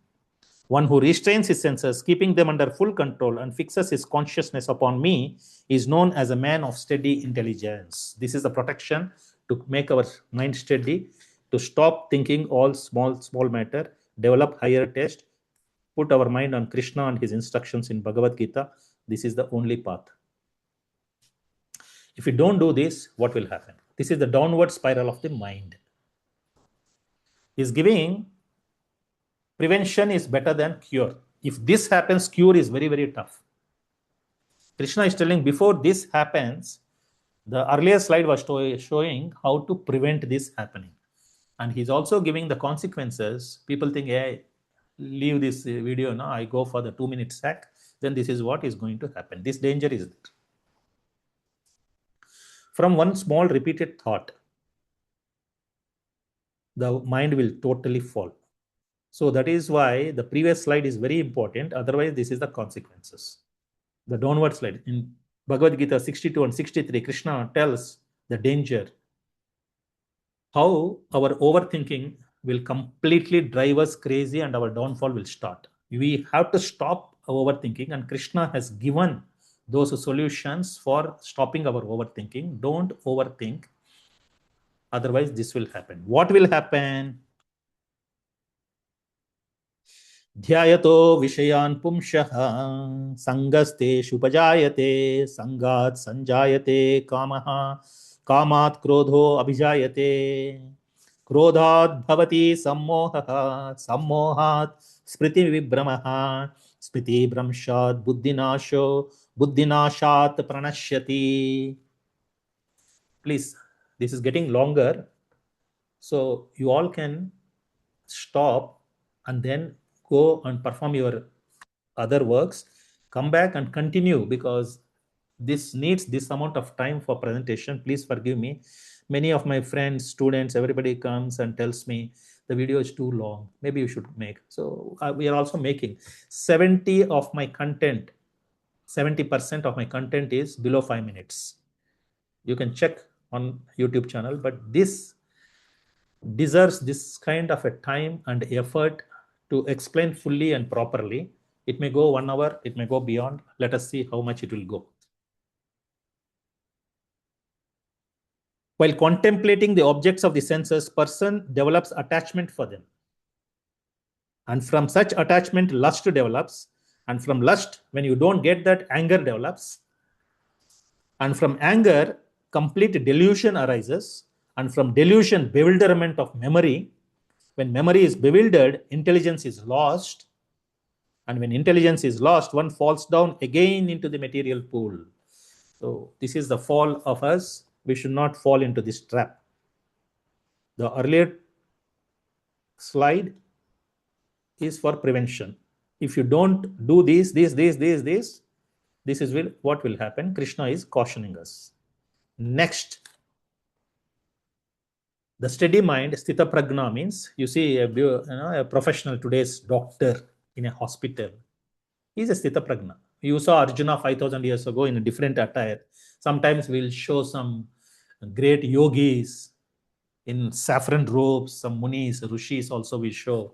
Speaker 1: One who restrains his senses, keeping them under full control, and fixes his consciousness upon me is known as a man of steady intelligence. This is the protection to make our mind steady, to stop thinking all small matter, develop higher taste, put our mind on Krishna and his instructions in Bhagavad Gita. This is the only path. If we don't do this, what will happen? This is the downward spiral of the mind. He's giving prevention is better than cure. If this happens, cure is very, very tough. Krishna is telling before this happens, the earlier slide was showing how to prevent this happening. And he's also giving the consequences. People think, hey, leave this video now, I go for the 2-minute hack. Then this is what is going to happen. This danger is there. From one small repeated thought, the mind will totally fall. So that is why the previous slide is very important. Otherwise, this is the consequences. The downward slide in Bhagavad Gita 62 and 63, Krishna tells the danger, how our overthinking will completely drive us crazy and our downfall will start. We have to stop our overthinking, and Krishna has given those solutions for stopping our overthinking. Don't overthink. Otherwise, this will happen. What will happen? ध्यायतो विषयान् पुंसः संगस्तेषुपजायते संगात् संजायते कामः कामात् क्रोधो अभिजायते क्रोधात् भवति सम्मोहः सम्मोहात् स्मृतिविभ्रमः स्मृतिभ्रंशात् बुद्धिनाशो बुद्धिनाशात् प्रणश्यति. Please, this is getting longer, so you all can stop and then go and perform your other works, come back and continue, because this needs this amount of time for presentation. Please forgive me. Many of my friends, students, everybody comes and tells me the video is too long. Maybe you should make. So we are also making 70 of my content. 70% of my content is below 5 minutes. You can check on YouTube channel, but this deserves this kind of a time and effort to explain fully and properly. It may go 1 hour, it may go beyond. Let us see how much it will go. While contemplating the objects of the senses, person develops attachment for them. And from such attachment, lust develops. And from lust, when you don't get that, anger develops. And from anger, complete delusion arises. And from delusion, bewilderment of memory. When memory is bewildered, intelligence is lost. And when intelligence is lost, one falls down again into the material pool. So this is the fall of us. We should not fall into this trap. The earlier slide is for prevention. If you don't do this is what will happen. Krishna is cautioning us. Next, the steady mind, sthita prajna, means you see a professional, today's doctor in a hospital. He's a sthita prajna. You saw Arjuna 5,000 years ago in a different attire. Sometimes we'll show some great yogis in saffron robes, some munis, rishis also we show.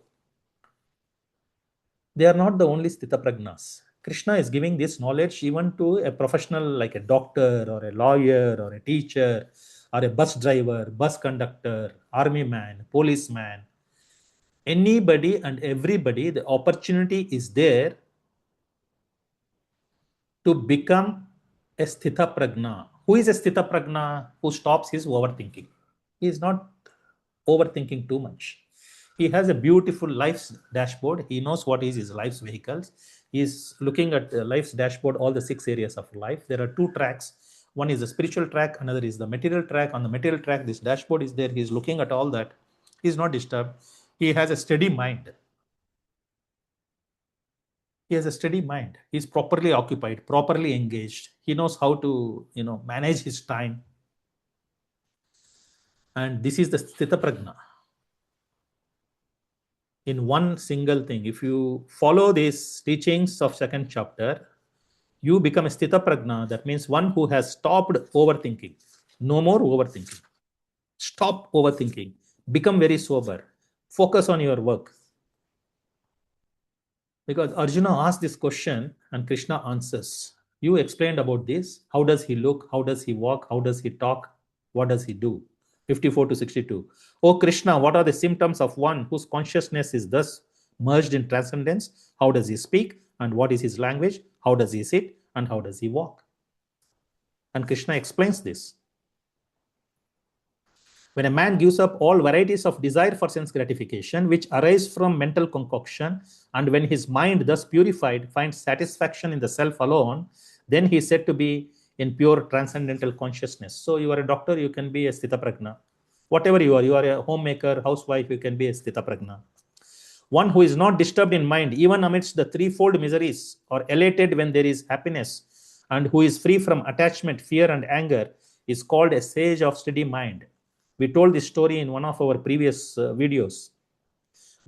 Speaker 1: They are not the only sthita prajnas. Krishna is giving this knowledge even to a professional like a doctor or a lawyer or a teacher or a bus driver, bus conductor, army man, policeman. Anybody and everybody, the opportunity is there to become a sthita prajna. Who is a sthita prajna? Who stops his overthinking. He is not overthinking too much. He has a beautiful life's dashboard. He knows what is his life's vehicles. He is looking at life's dashboard, all the 6 areas of life. There are 2 tracks. One is the spiritual track, another is the material track. On the material track, this dashboard is there. He is looking at all that. He is not disturbed. He has a steady mind. He has a steady mind. He is properly occupied, properly engaged. He knows how to, manage his time. And this is the sthita prajna. In one single thing, if you follow these teachings of 2nd chapter, you become a sthita prajna. That means one who has stopped overthinking. No more overthinking. Stop overthinking. Become very sober. Focus on your work. Because Arjuna asked this question and Krishna answers. You explained about this. How does he look? How does he walk? How does he talk? What does he do? 54 to 62. Oh Krishna, what are the symptoms of one whose consciousness is thus merged in transcendence? How does he speak? And what is his language? How does he sit? And how does he walk? And Krishna explains this. When a man gives up all varieties of desire for sense gratification, which arise from mental concoction, and when his mind, thus purified, finds satisfaction in the self alone, then he is said to be in pure transcendental consciousness. So you are a doctor, you can be a sthita prajna. Whatever you are a homemaker, housewife, you can be a sthita prajna. One who is not disturbed in mind, even amidst the threefold miseries, or elated when there is happiness, and who is free from attachment, fear, and anger, is called a sage of steady mind. We told this story in one of our previous videos.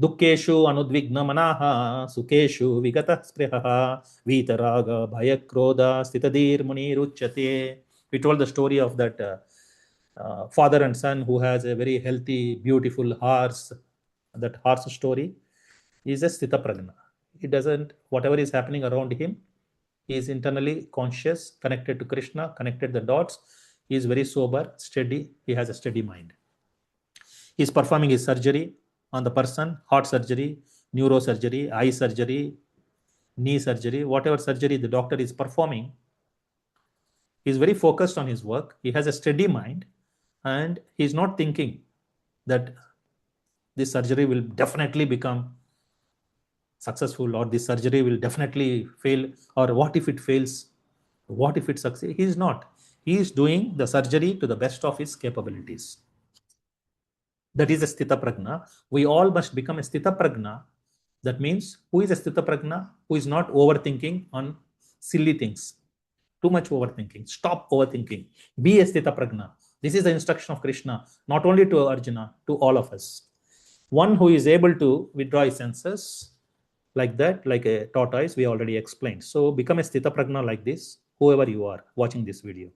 Speaker 1: Dukkeshu anudvigna manaha, sukeshu vigata sprihaha, vitaraga bhayakroda stitadir muniruchyate. We told the story of that father and son who has a very healthy, beautiful horse. That horse story is a sthita prajna. He doesn't, whatever is happening around him, he is internally conscious, connected to Krishna, connected the dots. He is very sober, steady. He has a steady mind. He is performing his surgery on the person, heart surgery, neurosurgery, eye surgery, knee surgery, whatever surgery the doctor is performing. He is very focused on his work. He has a steady mind and he is not thinking that this surgery will definitely become successful or this surgery will definitely fail or what if it fails, what if it succeeds. He is not. He is doing the surgery to the best of his capabilities. That is a sthita prajna. We all must become a sthita prajna. That means who is a sthita prajna? Who is not overthinking on silly things. Too much overthinking. Stop overthinking. Be a sthita prajna. This is the instruction of Krishna, not only to Arjuna, to all of us. One who is able to withdraw his senses like that, like a tortoise, we already explained. So become a sthita prajna like this, whoever you are watching this video.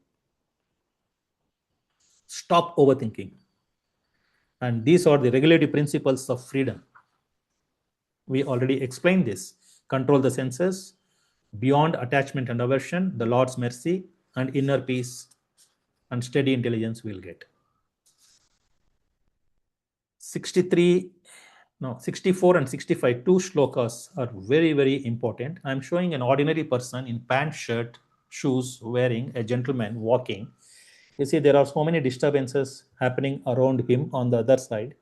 Speaker 1: Stop overthinking. And these are the regulative principles of freedom. We already explained this. Control the senses, beyond attachment and aversion, the Lord's mercy and inner peace and steady intelligence we'll get. 64 and 65, two shlokas are very, very important. I'm showing an ordinary person in pant, shirt, shoes, wearing, a gentleman walking. You see, there are so many disturbances happening around him on the other side.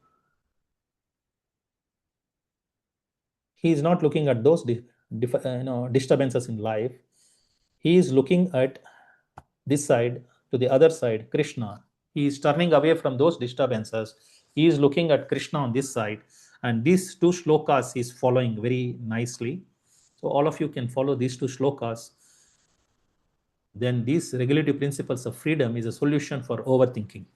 Speaker 1: He is not looking at those disturbances in life. He is looking at this side to the other side, Krishna. He is turning away from those disturbances. He is looking at Krishna on this side. And these two shlokas he is following very nicely. So all of you can follow these two shlokas. Then these regulative principles of freedom is a solution for overthinking.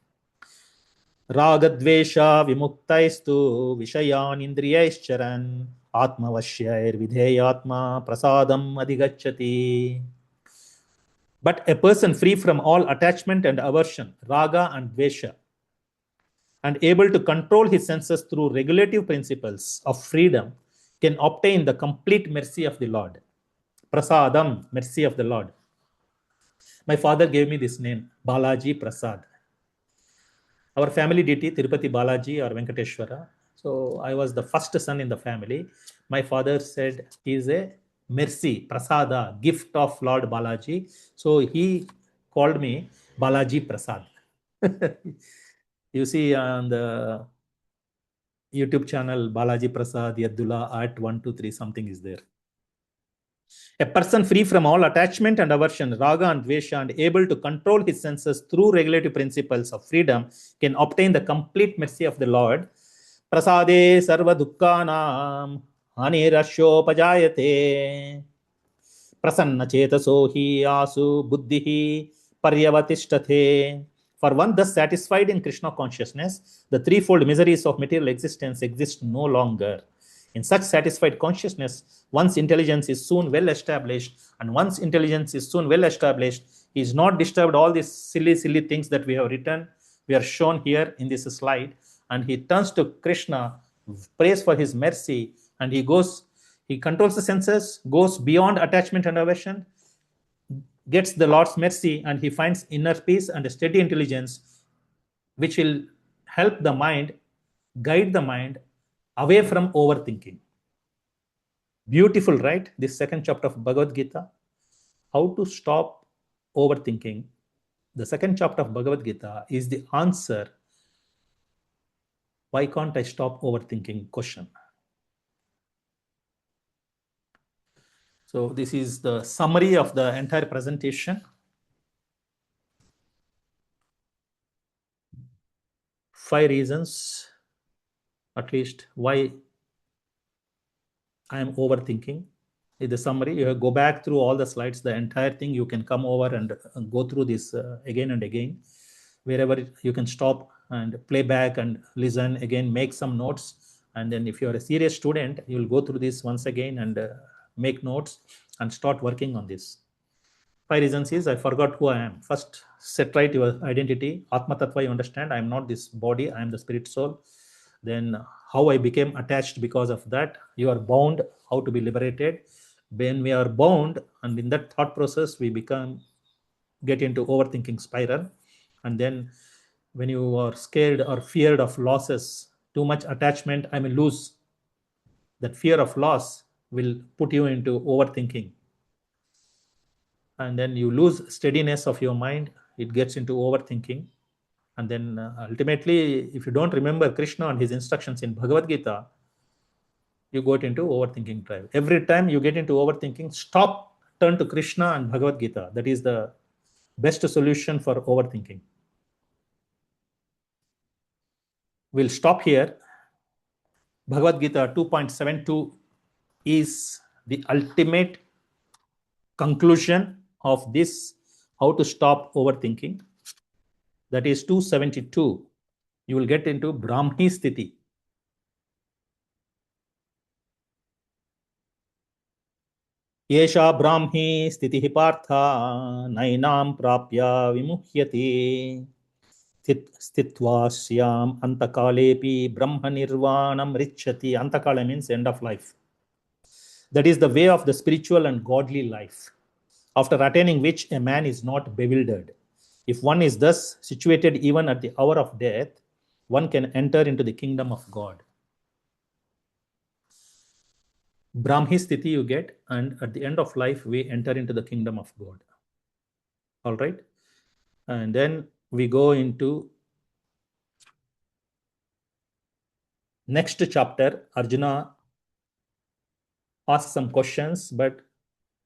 Speaker 1: Ragadvesha vimuktaistu vishayan indriyaischcharan atmavashyair vidheyatma prasadam adhigacchati. But a person free from all attachment and aversion, raga and dvesha, and able to control his senses through regulative principles of freedom, can obtain the complete mercy of the Lord. Prasadam, mercy of the Lord. My father gave me this name, Balaji Prasad. Our family deity, Tirupati Balaji or Venkateshwara. So I was the first son in the family. My father said he is a mercy, prasada, gift of Lord Balaji. So he called me Balaji Prasad. You see on the YouTube channel, Balaji Prasad, Yadula, at 123, something is there. A person free from all attachment and aversion, raga and dvesha, and able to control his senses through regulative principles of freedom, can obtain the complete mercy of the Lord. Prasade sarva dukkhanam anirashopajayate prasanna chetaso hi asu buddhihi paryavatishthathe. For one thus satisfied in Krishna consciousness, the threefold miseries of material existence exist no longer. In such satisfied consciousness, one's intelligence is soon well established, and once intelligence is soon well established, he is not disturbed all these silly things that we have written, we are shown here in this slide, and he turns to Krishna, prays for his mercy, and he controls the senses, goes beyond attachment and aversion, gets the Lord's mercy, and he finds inner peace and a steady intelligence, which will help the mind, guide the mind away from overthinking. Beautiful, right? This second chapter of Bhagavad Gita, how to stop overthinking. The second chapter of Bhagavad Gita is the answer. Why can't I stop overthinking question? So this is the summary of the entire presentation. 5 reasons, at least, why I am overthinking. In the summary, you go back through all the slides, the entire thing. You can come over and go through this again and again. Wherever you can stop and play back and listen again, make some notes. And then if you are a serious student, you will go through this once again and make notes and start working on this. 5 reasons is I forgot who I am. First, set right your identity. Atma Tattva, you understand. I am not this body. I am the spirit soul. Then how I became attached because of that. You are bound, how to be liberated. When we are bound, and in that thought process, we get into overthinking spiral. And then when you are scared or feared of losses, too much attachment, I may lose. That fear of loss will put you into overthinking. And then you lose steadiness of your mind. It gets into overthinking. And then ultimately, if you don't remember Krishna and his instructions in Bhagavad Gita, you go into overthinking drive. Every time you get into overthinking, stop, turn to Krishna and Bhagavad Gita. That is the best solution for overthinking. We'll stop here. Bhagavad Gita 2.72 is the ultimate conclusion of this how to stop overthinking. That is 272. You will get into Brahmi Sthiti. Yesha Brahmi Sthiti Partha Nainam Prapya Vimuhyati Sthitvasyam Antakalepi Brahma Nirvanam Richati. Antakala means end of life. That is the way of the spiritual and godly life, after attaining which a man is not bewildered. If one is thus situated even at the hour of death, one can enter into the kingdom of God. Brahmi Sthiti you get, and at the end of life, we enter into the kingdom of God. All right. And then we go into next chapter. Arjuna asks some questions, but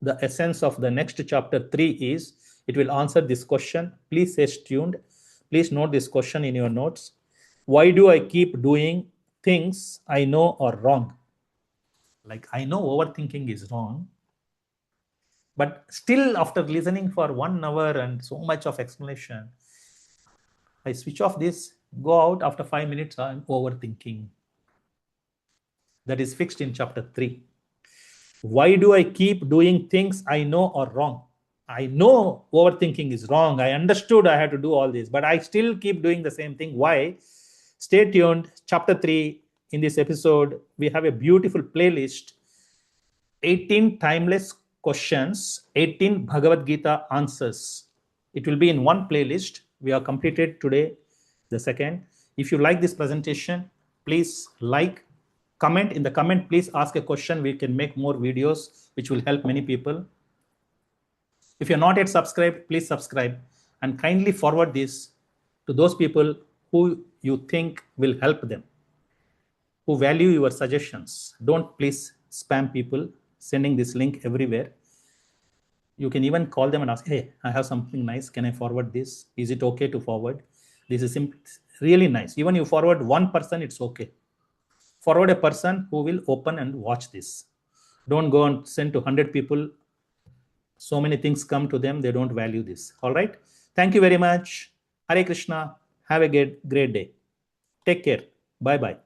Speaker 1: the essence of the next chapter 3 is it will answer this question. Please stay tuned. Please note this question in your notes. Why do I keep doing things I know are wrong? Like, I know overthinking is wrong, but still after listening for 1 hour and so much of explanation, I switch off this, go out after 5 minutes, I'm overthinking. That is fixed in chapter 3. Why do I keep doing things I know are wrong? I know overthinking is wrong. I understood I had to do all this, but I still keep doing the same thing. Why? Stay tuned. Chapter 3, in this episode, we have a beautiful playlist, 18 timeless questions, 18 Bhagavad Gita answers. It will be in one playlist. We have completed today the second. If you like this presentation, please like, comment. In the comment, please ask a question. We can make more videos which will help many people. If you're not yet subscribed, please subscribe and kindly forward this to those people who you think will help them, who value your suggestions. Don't please spam people sending this link everywhere. You can even call them and ask, hey, I have something nice. Can I forward this? Is it okay to forward? This is really nice. Even you forward one person, it's okay. Forward a person who will open and watch this. Don't go and send to 100 people. So many things come to them. They don't value this. All right. Thank you very much. Hare Krishna. Have a great day. Take care. Bye-bye.